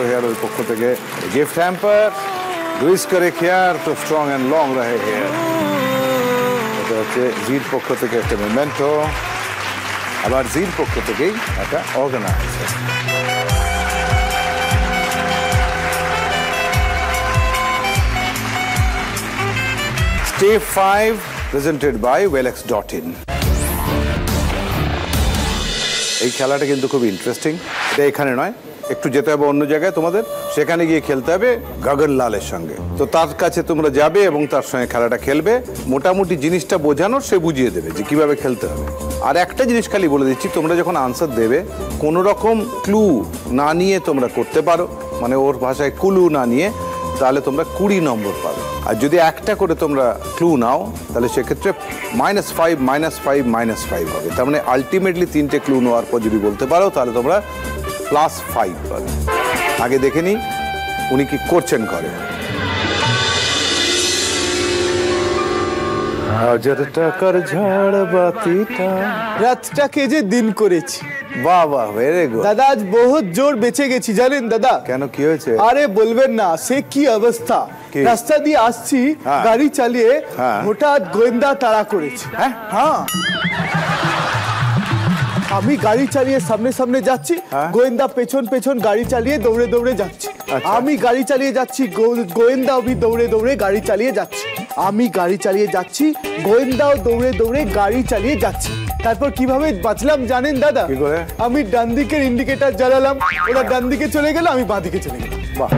हेयर पक्ष गिफ्ट हैम्पर लुइस करे हेयर तो स्ट्रंग एंड लंग रहे हेयर जीर पक्ष एक मेमेंटो आबार जीर पक्ष एक अर्गानाइजार Step 5 presented by Wellx.in এই খেলাটা কিন্তু খুব ইন্টারেস্টিং। এটা এখানে নয়, একটু যেতে হবে অন্য জায়গায়, তোমাদের সেখানে গিয়ে খেলতে হবে গগন লালের সঙ্গে। তো তার কাছে তোমরা যাবে এবং তার সঙ্গে খেলাটা খেলবে, মোটামুটি জিনিসটা বোঝানোর সে বুঝিয়ে দেবে যে কিভাবে খেলতে হবে। আর একটা জিনিস খালি বলে দিচ্ছি, তোমরা যখন আনসার দেবে কোনো রকম ক্লু না নিয়ে তোমরা করতে পারো, মানে ওর ভাষায় কুলু না নিয়ে, তাহলে তোমরা 20 নম্বর পাবে। আর যদি একটা করে তোমরা ক্লু নাও তাহলে সেক্ষেত্রে -5 -5 -5 হবে। তার মানে আলটিমেটলি 3টে ক্লু নেওয়ার পর যদি বলতে পারো তাহলে তোমরা +5 পাবে। আগে দেখে নিই উনি কি করছেন ঘরে। হাজার টাকার ঝাড় বাতিটা। রাতটাকে যে দিন করেছি। বাহ বাহ, ভেরি গুড দাদা, আজ বহুত জোর বেঁচে গেছি জানেন দাদা। কেন, কি হয়েছে? আরে বলবেন না, সে কি অবস্থা। রাস্তা দিয়ে আসছি, গাড়ি চালিয়ে হঠাৎ গোয়েন্দা তাড়া করেছে। হ্যাঁ, আমি গাড়ি চালিয়ে সামনে সামনে যাচ্ছি, গোয়েন্দা পেছন পেছন গাড়ি চালিয়ে দৌড়ে দৌড়ে যাচ্ছে। আমি গাড়ি চালিয়ে যাচ্ছি, গোয়েন্দাও দৌড়ে দৌড়ে গাড়ি চালিয়ে যাচ্ছে। আমি গাড়ি চালিয়ে যাচ্ছি, গোয়েন্দাও দৌড়ে দৌড়ে গাড়ি চালিয়ে যাচ্ছে। তারপর কিভাবে বাঁচলাম জানেন দাদা? আমি ডান দিকের ইন্ডিকেটর জ্বালালাম, ওরা ডান দিকে চলে গেল, আমি বাঁ দিকে চলে গেলাম। বাহ,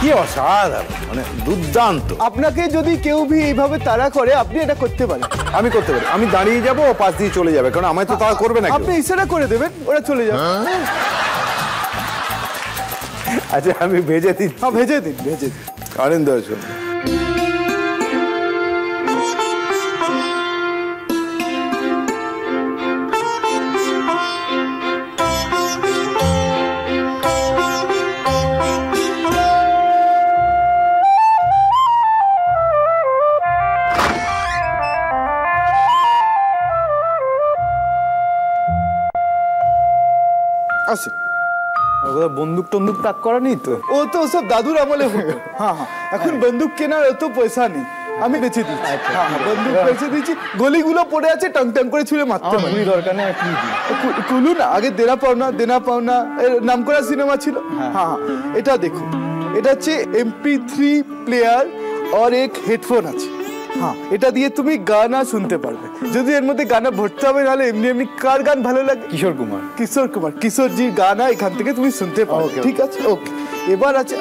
কি অসাধারণ, মানে দুর্দান্ত। আপনাকে যদি কেউ এইভাবে তাড়া করে, আপনি এটা করতে পারেন। আমি করতে পারি, আমি দাঁড়িয়ে যাবো, ও পাশ দিয়ে চলে যাবে, কারণ আমায় তো তাড়া করবে না। আপনি ইশারা করে দেবেন, ওরা চলে যাবে। আচ্ছা, আমি ভেজে দিই। হ্যাঁ, ভেজে দিন, ভেজে দিন। আনন্দ আছে। আসেন। বন্দুক টন্দুক তাক করা নেই তো? ও তো সব দাদুর আমলে হতো। হ্যাঁ, এখন বন্দুক কেনার এত পয়সা নেই, আমি বেঁচে দিচ্ছি। বন্দুক বেঁচে দিচ্ছি, গলিগুলো পড়ে আছে, টং টং করে ছুঁড়ে মারতে পারি। দরকার নেই, কুলু না, আগে দেনা পাওনা নাম করা সিনেমা ছিল। হ্যাঁ, এটা দেখুন, এটা হচ্ছে MP3 প্লেয়ার আর এক হেডফোন আছে। হ্যাঁ, এটা দিয়ে তুমি গানা শুনতে পারবে। যদি এর মধ্যে গানা ভরতে হবে, নাহলে এমনি এমনি কার গান ভালো লাগে? কিশোরজির গানা এখান থেকে তুমি শুনতে পারো। ঠিক আছে, ওকে। এবার আছে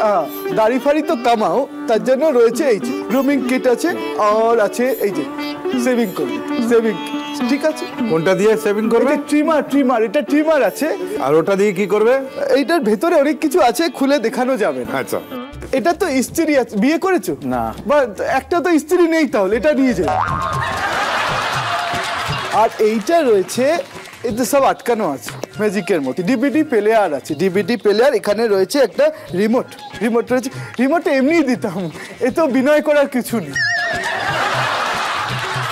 দাড়ি ফাড়ি তো কামাও, তার জন্য রয়েছে এই যে গ্রুমিং কিট আছে, আর আছে এই যে সেভিং করবে, সেভিং। ঠিক আছে, কোনটা দিয়ে সেভিং করবে? ট্রিমার, এটা ট্রিমার আছে। আর ওটা দিয়ে কি করবে? এইটার ভেতরে অনেক কিছু আছে, খুলে দেখানো যাবে না। আচ্ছা, এটা তো স্ত্রী আছে। বিয়ে করেছো? না। বা একটা তো স্ত্রী নেই, তাহলে এটা নিয়ে যাবে। আর এইটা রয়েছে, এতে সব আটকানো আছে ম্যাজিকের মতো। ডিভিডি প্লেয়ার আছে, ডিভিডি প্লেয়ার। এখানে রয়েছে একটা রিমোট রয়েছে। রিমোটটা এমনিই দিতাম, এ তো বিনয় করার কিছু নেই।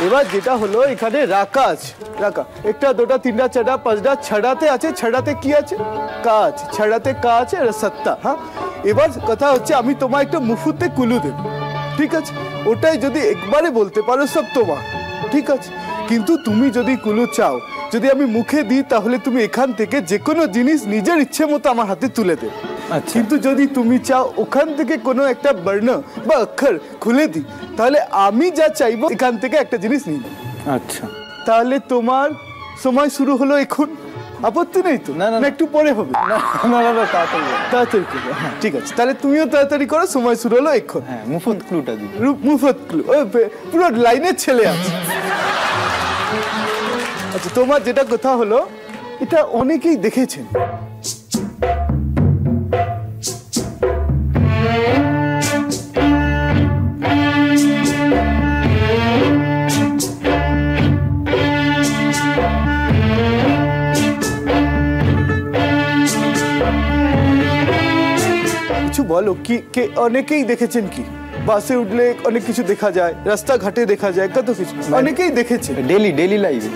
এবার যেটা হলো, এখানে রাখা আছে, রাখা একটা দুটা তিনটা চারটা পাঁচটা। ছড়াতে আছে, ছড়াতে কি আছে? কা আছে, ছড়াতে কা আছে আর সত্তা। হ্যাঁ, এবার কথা হচ্ছে, আমি তোমায় একটা মুফুতে কুলু দেব। ঠিক আছে, ওটাই যদি একবারে বলতে পারো সব তোমার। ঠিক আছে, কিন্তু তুমি যদি কুলু চাও, যদি আমি মুখে দিই, তাহলে তুমি এখান থেকে যে কোনো জিনিস নিজের ইচ্ছে মতো আমার হাতে তুলে দেবে। কিন্তু যদি তুমি চাও ওখান থেকে কোনো একটা বর্ণ বা অক্ষর খুলে দিই, তাহলে আমি যা চাইবো এখান থেকে একটা জিনিস নিই। আচ্ছা, তাহলে তোমার সময় শুরু হলো এখন। আপত্তি নেই তো? না, একটু পরে হবে। তাড়াতাড়ি করবে। হ্যাঁ, ঠিক আছে, তাহলে তুমিও তাড়াতাড়ি করো, সময় শুরু হলো এখন। হ্যাঁ, মুফত ক্লুটা দিই। মুফত ক্লু, পুরো লাইনের ছেলে আছে। আচ্ছা, তোমার যেটা কথা হলো, এটা অনেকেই দেখেছেন। কিছু বলো, কি অনেকেই দেখেছেন? কি বাসে উঠলে অনেক কিছু দেখা যায়, রাস্তাঘাটে দেখা যায়, কত কিছু অনেকেই দেখেছে। ডেলি লাইফে।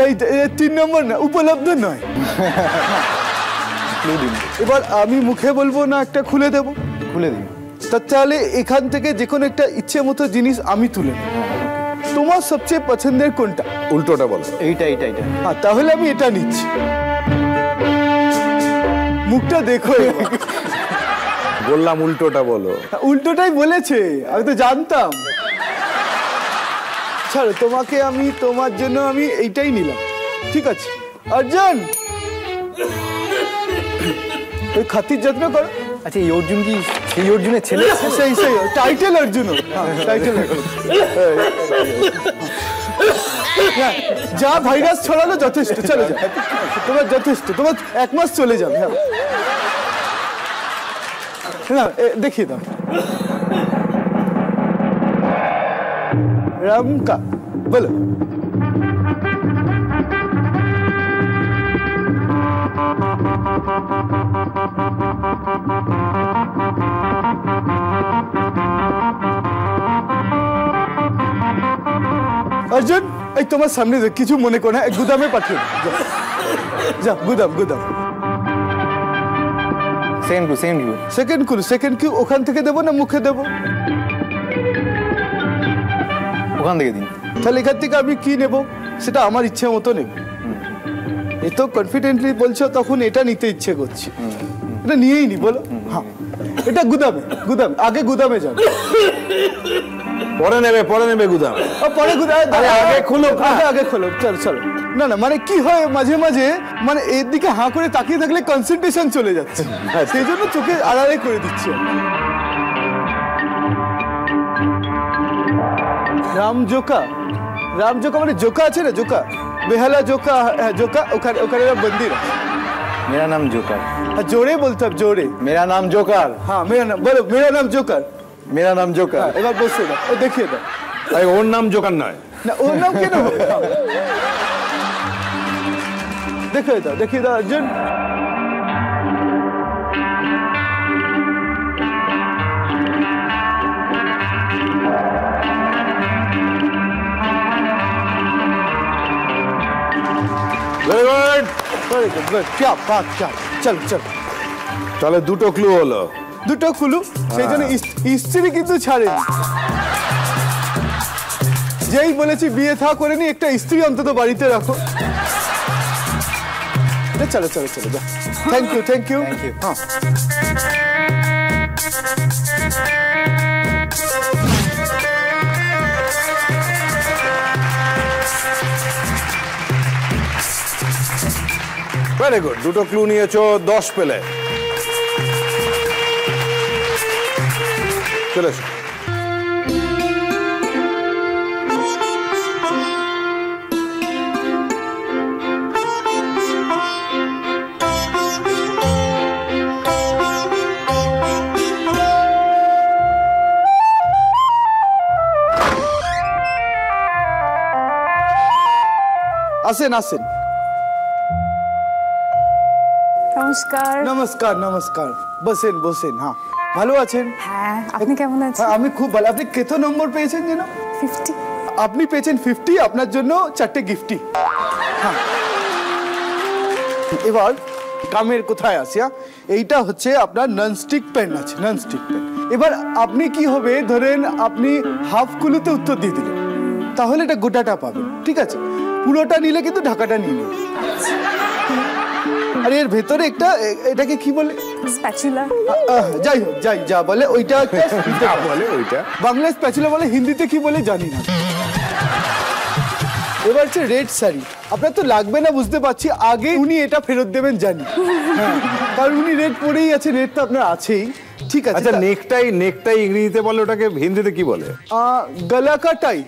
এই 3 নম্বর না, উপলব্ধ নয়। এবার আমি মুখে বলবো না, একটা খুলে দেবো। খুলে দিন। তাহলে এখান থেকে যে কোনো একটা ইচ্ছে মতো জিনিস আমি তুলে নেব। তোমার সবচেয়ে পছন্দের কোনটা? উল্টোটা বলো। এইটা। হ্যাঁ, তাহলে আমি এটা নিচ্ছি। মুখটা দেখো। বললাম উল্টোটা বলো। উল্টোটাই বলেছে, আমি তো জানতাম। ছাড়ো, তোমাকে আমি, তোমার জন্য আমি এইটাই নিলাম। ঠিক আছে, অর্জুন, ওই খাতির যত্ন করো। আচ্ছা, এই অর্জুন কি সেই অর্জুনের ছেলে? সেই টাইটেল অর্জুন, টাইটেল। যা ভাইরাস ছড়ালো যথেষ্ট, চলে যাও। তোমার যথেষ্ট, তোমার 1 মাস চলে যাবে। না, দেখিয়ে দাও। রামকা বলো। अर्जुन এই তোমার সামনে কিছু মনে করো না, গুদামে পাঠিয়ে দাও। যা গুদাম গুদাম। সেকেন্ড ক্লু ওখান থেকে দেবো না মুখে দেবো? ওখান থেকে দিন। তাহলে এখান থেকে আমি কি নেব সেটা আমার ইচ্ছে মতো নেব। এত কনফিডেন্টলি বলছো তখন এটা নিতে ইচ্ছে করছে, এটা নিয়েই নি বলো। হ্যাঁ এটা গুদামে আগে গুদামে যাবে। পরে নেবে গুদামে। পরে গুদামে আগে খোলো চলো। না মানে কি হয় মাঝে মাঝে মানে এর দিকে হাঁ করে তাকিয়ে থাকলে কনসেন্ট্রেশন চলে যাচ্ছে, সেই জন্য চোখে আড়ালে করে দিচ্ছি। রামজোকা মানে জোকা আছে না, জোকা বেহালা জোকা, হ্যাঁ জোকা, ওখানে মন্দির আছে। मेरा नाम जोकर। जोरे बोलते अब जोरे। मेरा नाम जोकर। हाँ बोलो मेरा नाम जोकर। मेरा नाम जोकर। एक बार बोल ना, देखिए ना। अरे ओर नाम जोकर ना है ना, ओर नाम क्या ना देखिए था अर्जुन। वेरी गुड क्या बात क्या, चल তাহলে দুটো ক্লু হলো। সেই জন্য স্ত্রী কিন্তু ছাড়েনি। যেই বলেছি বিয়ে থা করে নি, একটা স্ত্রী অন্তত বাড়িতে রাখো। চলো যা। Thank you. হ্যাঁ ভেরি গুড, দুটো ক্লু নিয়েছো, 10 পেলে। চলে এসো। আসেন। নমস্কার। বসেন। হ্যাঁ ভালো আছেন? হ্যাঁ আপনি কেমন আছেন? আমি খুব ভালো। আপনি কত নম্বর পেয়েছেন যেন? 50। আপনি পেয়েছেন 50, আপনার জন্য 4টে গিফটি। হ্যাঁ এবার কামের কোথায় আসি? এইটা হচ্ছে আপনার ননস্টিক প্যান আছে, ননস্টিক প্যান। এবার আপনি কি হবে, ধরেন আপনি হাফ কুলুতে উত্তর দিয়ে দিলেন, তাহলে এটা গোটাটা পাবেন, ঠিক আছে? পুরোটা নিলে কিন্তু ঢাকাটা নিয়ে নেবেন। আর এর ভেতরে এটাকে কি বলে? স্প্যাচুলা। যাই হোক, যা বলে ওইটা বলে, ওইটা বাংলায় স্প্যাচুলা বলে, হিন্দিতে কি বলে জানি না। এবার হচ্ছে রেড শাড়ি। আপনার তো লাগবে না বুঝতে পারছি, আগে উনি এটা ফেরত দেবেন জানি, কারণ উনি রেড পরেই আছে, রেড তো আপনার আছেই, ঠিক আছে। আচ্ছা নেকটাই ইংরেজিতে বলে, ওটাকে হিন্দিতে কি বলে? গলা কা টাই।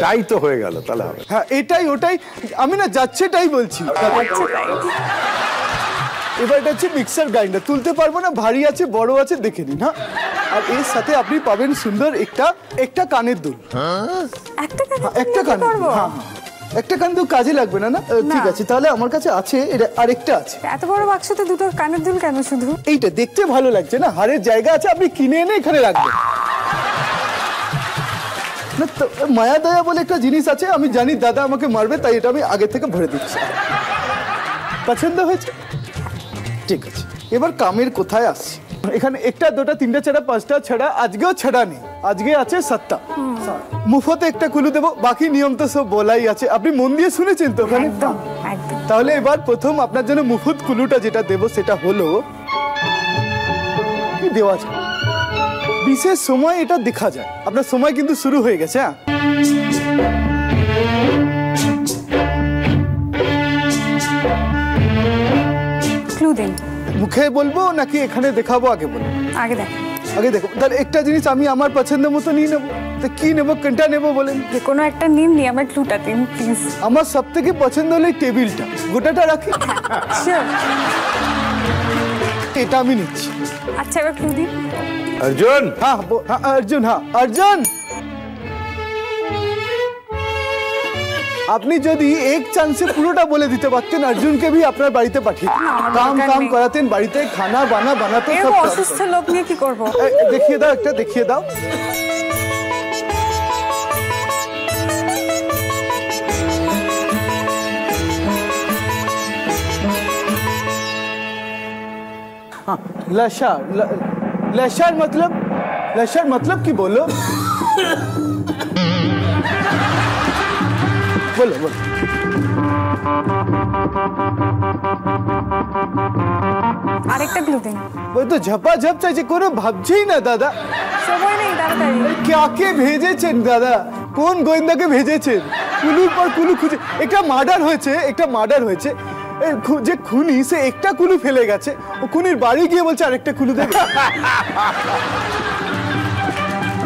টাই তো হয়ে গেল তাহলে হবে। হ্যাঁ এটাই ওটাই, আমি না যাচ্ছে তাই বলছি। এবার এটা হচ্ছে মিক্সার গ্রাইন্ডার, তুলতে পারবো না, ভারী আছে বড় আছে দেখে নিন। হ্যাঁ আর এর সাথে আপনি পাবেন সুন্দর একটা কানের দুল। একটা কানের দুল, হ্যাঁ একটা কানের দুল কাজে লাগবে না? ঠিক আছে, তাহলে আমার কাছে আছে আরেকটা আছে। এত বড় বাক্সতে দুটো কানের দুল কেন শুধু? এইটা দেখতে ভালো লাগছে না, হাড়ের জায়গা আছে, আপনি কিনে এনে এখানে রাখবেন না। মায়া দয়া বলে একটা জিনিস আছে, আমি জানি দাদা আমাকে মারবে, তাই এটা আমি আগে থেকে ভরে দিচ্ছি। পছন্দ হয়েছে? ঠিক আছে, এবার কামের কোথায় আসছি। এখানে 1টা 2টা 3টা 4টা 5টা ছড়া, আজকেও ছড়া নেই, আজকে আছে 7টা। মুফতে একটা কুলু দেবো, বাকি নিয়ম তো সব বলাই আছে, আপনি মন দিয়ে শুনেছেন তো ওখানে? তাহলে এবার প্রথম আপনার জন্য মুফত কুলুটা যেটা দেবো সেটা হলো, কি দেওয়া যায় বিশেষ সময় এটা দেখা যায়। আপনার সময় কিন্তু শুরু হয়ে গেছে। হ্যাঁ ক্লু দিন। মুখে বলবো নাকি এখানে দেখাবো? আগে বলবো। আগে দেখো। তাহলে একটা জিনিস আমি আমার পছন্দ মতো নিয়ে নেবো, তো কি নেবো, কোনটা নেবো বলেন? যে কোনো একটা নিন, নিয়ে আমার ক্লুটা দিন প্লিজ। আমার সব থেকে পছন্দ হলো এই টেবিলটা, গোটাটা রাখি। এটা আমি নিচ্ছি। আচ্ছা এবার ক্লু দিন। अर्जुन। हाँ अर्जुन। আপনি যদি এক চান্সে পুরোটা বলে দিতে পারতেন, অর্জুনকে भी আপনার বাড়িতে পাঠিয়ে কাম করাতেন, বাড়িতে খানা বানাতে। অসুস্থ লোক নিয়ে কি করব? দেখিয়ে দাও, একটা দেখিয়ে দাও। हाँ लशार मतलब কি বলো বলো বলো আরেকটা ক্লু দিন। ওই তো ঝপাঝপ চাইছে, কোনো ভাবছেই না দাদা। সময় নেই, তাড়াতাড়ি। কাকে ভেজেছেন দাদা? কোন গোয়েন্দাকে ভেজেছেন? কুলুর পর কুলু খুঁজে, একটা মার্ডার হয়েছে, যে খুনি সে একটা কুলু ফেলে গেছে, ও খুনির বাড়ি গিয়ে বলছে আরেকটা কুলু দেবে।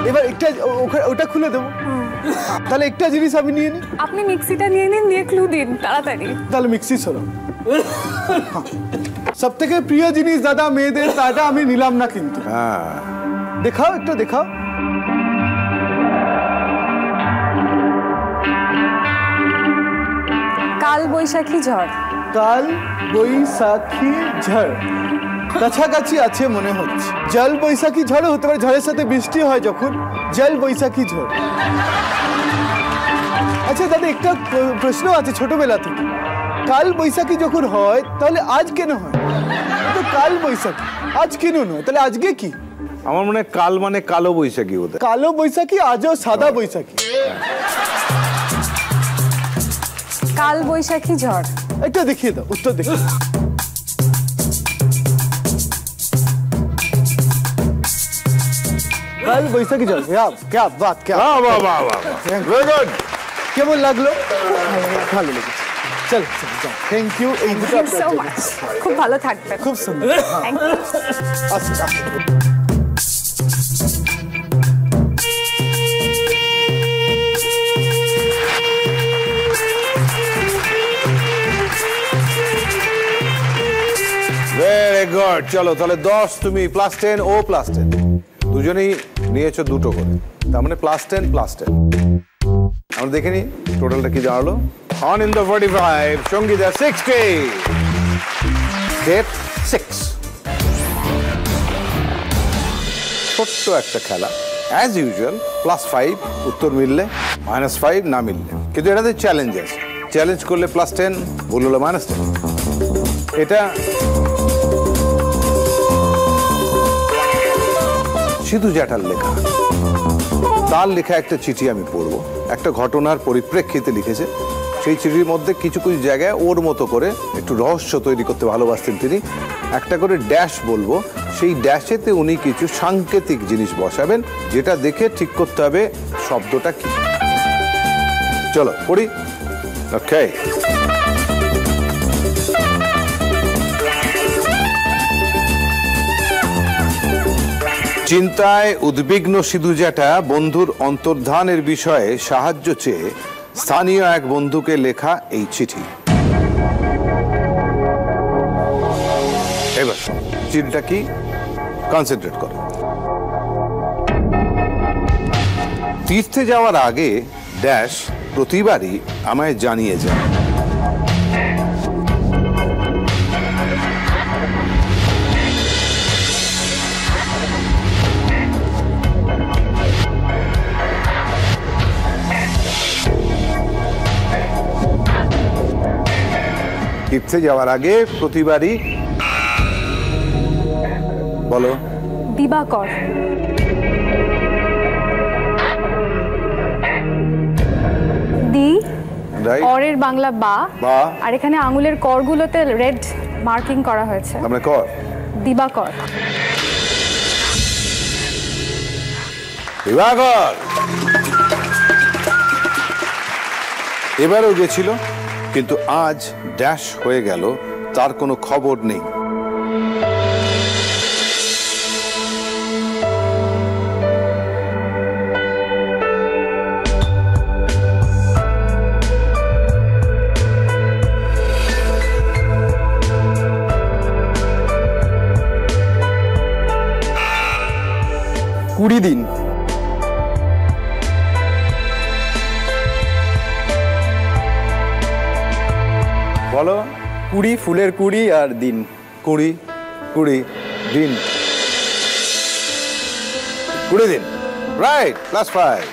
এবার একটা ওটা খুলে দেবো, তাহলে একটা জিনিস আমি নিয়ে নিই। আপনি মিক্সিটা নিয়ে নিন, নিয়ে ক্লু দিন তাড়াতাড়ি। তাহলে মিক্সি সরো। সব থেকে প্রিয় জিনিস দাদা মেয়েদের, তাটা আমি নিলাম না কিন্তু। দেখাও, একটু দেখাও। কাল বৈশাখী ঝড়। কাল বৈশাখী ঝড় কাছাকাছি আছে মনে হচ্ছে। জল বৈশাখী ঝড়ও হতে পারে, ঝড়ের সাথে বৃষ্টি হয় যখন, জল বৈশাখী ঝড়। আচ্ছা দাদা, একটা প্রশ্ন আছে ছোটবেলা থেকে, কাল বৈশাখী যখন হয় তাহলে আজ কেন হয়? তো কাল বৈশাখী, আজ কেন নয়? তাহলে আজকে কি? আমার মনে হয় কাল মানে কালো বৈশাখী হতে। কালো বৈশাখী, আজও সাদা বৈশাখী। কাল বৈশাখী ঝড়। একটা দেখিয়ে দাও, উত্তর দেখি। কাল বৈশাখী ঝড়। क्या बात, क्या वाह वेरी गुड। কেমন লাগলো? ভালো লেগেছে। চল থ্যাংক ইউ। এই দুটো সো মাচ, খুব ভালো থাকবেন। খুব সুন্দর। Thank you. আচ্ছা ভেরি গুড। চলো তাহলে 10 তুমি +10, ও +10, দুজনেই নিয়েছো দুটো করে, তার মানে +10 +10। আমরা দেখে নিই টোটালটা কি দাঁড়ালো। অন ইন দ্য 45, সঙ্গীতা 60, ডেট 6। ছোট্ট একটা খেলা, অ্যাজ ইউজুয়াল, +5 উত্তর মিললে, -5 না মিললে, কিন্তু এটাতে চ্যালেঞ্জ আছে। চ্যালেঞ্জ করলে +10, ভুল হলো -10। এটা সিধু জ্যাঠার লেখা, তার লেখা একটা চিঠি আমি পড়বো। একটা ঘটনার পরিপ্রেক্ষিতে লিখেছে। সেই চিঠির মধ্যে কিছু কিছু জায়গায় ওর মতো করে একটু রহস্য তৈরি করতে ভালোবাসতেন তিনি। একটা করে ড্যাশ বলবো, সেই ড্যাশেতে উনি কিছু সাংকেতিক জিনিস বসাবেন, যেটা দেখে ঠিক করতে হবে শব্দটা কি। চলো পড়ি। ওকে, চিন্তায় উদ্বিগ্ন সিধু জ্যাঠা বন্ধুর অন্তর্ধানের বিষয়ে সাহায্য চেয়ে স্থানীয় এক বন্ধুকে লেখা এই চিঠি। এবার চিঠিটা কি, কনসেন্ট্রেট করো। তীর্থে যাওয়ার আগে ড্যাশ প্রতিবারই আমায় জানিয়ে যায়। তীর্থে যাওয়ার আগে প্রতিবারই, বলো। দিবাকর। দি, অরের বাংলা বা, আর এখানে আঙুলের করগুলোতে রেড মার্কিং করা হয়েছে, আমরা কর। দিবাকর। দিবাকর এবারও গেছিল, কিন্তু আজ ড্যাশ হয়ে গেল, তার কোনো খবর নেই। কুড়ি দিন। বলো। 20, ফুলের 20 আর দিন। 20 দিন, 20 দিন, রাইট, +5।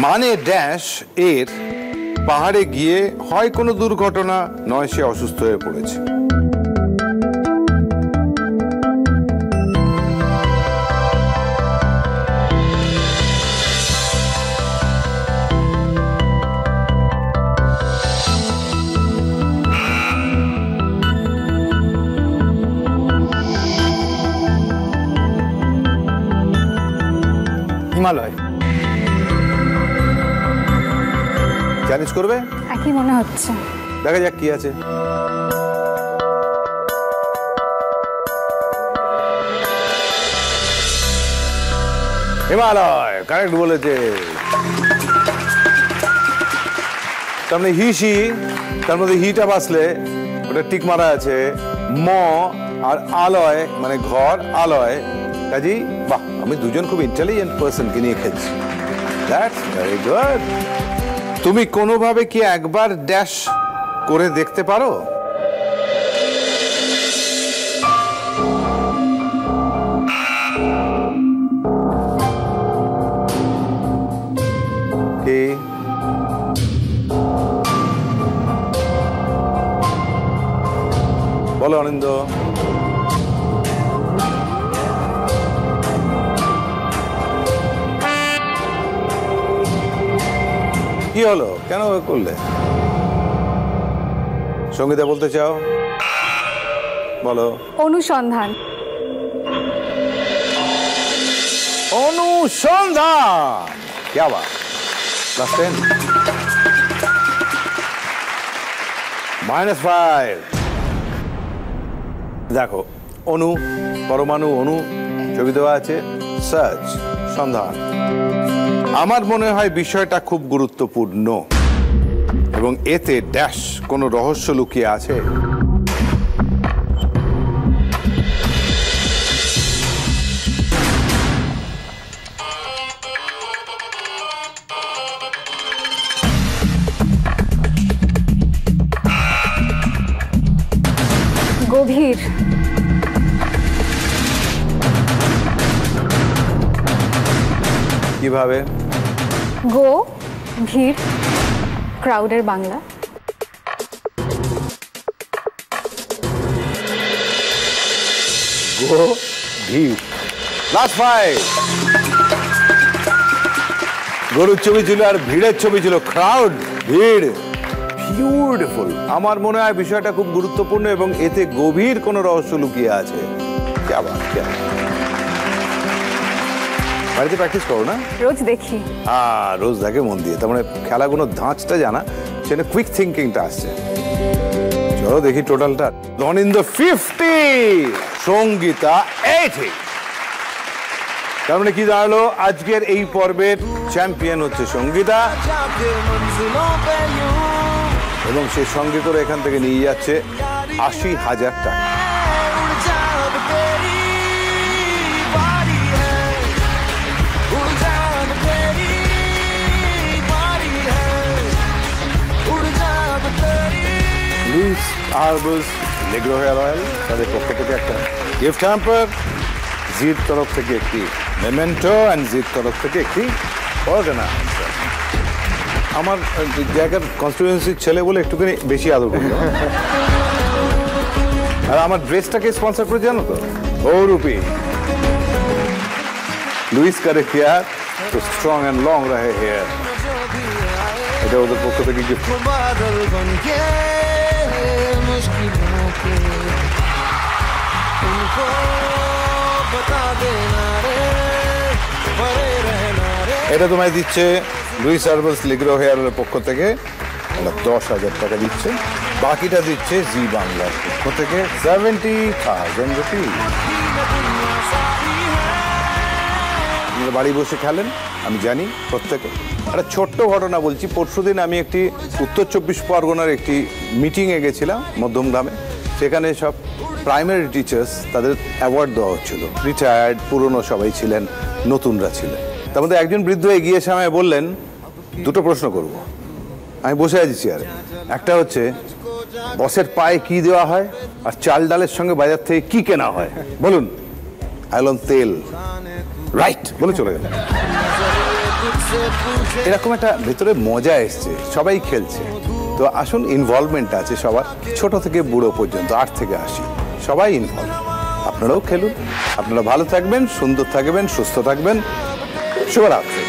মানে ড্যাশ এর পাহাড়ে গিয়ে হয় কোনো দুর্ঘটনা, নয় সে অসুস্থ হয়ে পড়েছে। হিমালয়। চ্যালেঞ্জ করবে? একই মনে হচ্ছে। দেখা যাক কি আছে। হিমালয় কারেক্ট বলেছে। তার মানে হিসি, তার মধ্যে হিটা বাসলে ওটা টিক মারা আছে। ম আর আলয় মানে ঘর, আলয়। কাজী বাহ, আমি দুজন খুব ইন্টেলিজেন্ট পার্সনকে নিয়ে খেলছি। That's very good. তুমি কোনোভাবে কি একবার ড্যাশ করে দেখতে পারো? কি বলো আনন্দ? কি হলো, কেন করলে? সঙ্গীতা বলতে চাও? বলো। অনুসন্ধান। অনুসন্ধান, क्या बात। प्लस 10 -5। দেখো অণু, পরমাণু, অণু ছবি দেওয়া আছে, সার্চ সন্ধান। আমার মনে হয় বিষয়টা খুব গুরুত্বপূর্ণ এবং এতে ড্যাশ কোনো রহস্য লুকিয়ে আছে। গভীর। কিভাবে? গো ভিড়, ক্রাউডের বাংলা। গো ভিড়। লাস্ট 5। গরুর ছবি ছিল আর ভিড়ের ছবি ছিল, ক্রাউড, ভিড়। বিউটিফুল। আমার মনে হয় বিষয়টা খুব গুরুত্বপূর্ণ এবং এতে গভীর কোনো রহস্য লুকিয়ে আছে। क्या बात, क्या বাড়িতে প্র্যাকটিস করো না? রোজ দেখি। হ্যাঁ, রোজ দেখে মন দিয়ে। তার মানে খেলাগুলো ধাঁচটা জানা, সেটা কুইক থিঙ্কিংটা আসছে। চলো দেখি টোটালটা। অনিন্দ 50, সঙ্গীতা 80। তার মানে কি দাঁড়ালো? আজকের এই পর্বের চ্যাম্পিয়ন হচ্ছে সঙ্গীতা এবং সে সঙ্গে করে এখান থেকে নিয়ে যাচ্ছে 80,000 টাকা। লুইস আরবাস লেগ্রো হেয়ার অয়েল তাদের পক্ষ থেকে একটা গিফট হ্যাম্পার, জির তরফ থেকে একটি মেমেন্টো অ্যান্ড জির তরফ থেকে একটি অর্গানাইজার। আমার জায়গার কনস্টিটিউয়েন্সির ছেলে বলে একটুখানি বেশি আদর করি। আর আমার ড্রেসটাকে স্পন্সর করে জানো তো, রূপী। লুইস করে হেয়ার তো স্ট্রং অ্যান্ড লং রহে হেয়ার, এটা ওদের পক্ষ থেকে গিফট। এটা তোমায় দিচ্ছে লুইস আরবাস লেগ্রো হেয়ারের পক্ষ থেকে 10,000 টাকা দিচ্ছে। বাকিটা দিচ্ছে জি বাংলার পক্ষ থেকে 70,000 রুপি। বাড়ি বসে খেলেন, আমি জানি প্রত্যেকে। একটা ছোট্ট ঘটনা বলছি। পরশুদিন আমি একটি উত্তর 24 পরগনার একটি মিটিংয়ে গেছিলাম মধ্যমগ্রামে। সেখানে সব প্রাইমারি টিচার্স, তাদের অ্যাওয়ার্ড দেওয়া হচ্ছিল। রিটায়ার্ড, পুরনো সবাই ছিলেন, নতুনরা ছিলেন। তার মধ্যে একজন বৃদ্ধ এগিয়ে এসে আমায় বললেন, দুটো প্রশ্ন করব। আমি বসে আছি চেয়ারে। একটা হচ্ছে বসের পায়ে কি দেওয়া হয়, আর চাল ডালের সঙ্গে বাজার থেকে কি কেনা হয় বলুন। আইলন তেল। রাইট বলে চলে গেল। এরকম একটা ভেতরে মজা এসছে, সবাই খেলছে। তো আসুন, ইনভলভমেন্ট আছে সবার, ছোট থেকে বুড়ো পর্যন্ত, 8 থেকে 80 সবাই ইনভলভ। আপনারাও খেলুন। আপনারা ভালো থাকবেন, সুন্দর থাকবেন, সুস্থ থাকবেন। শুভরাত্রি।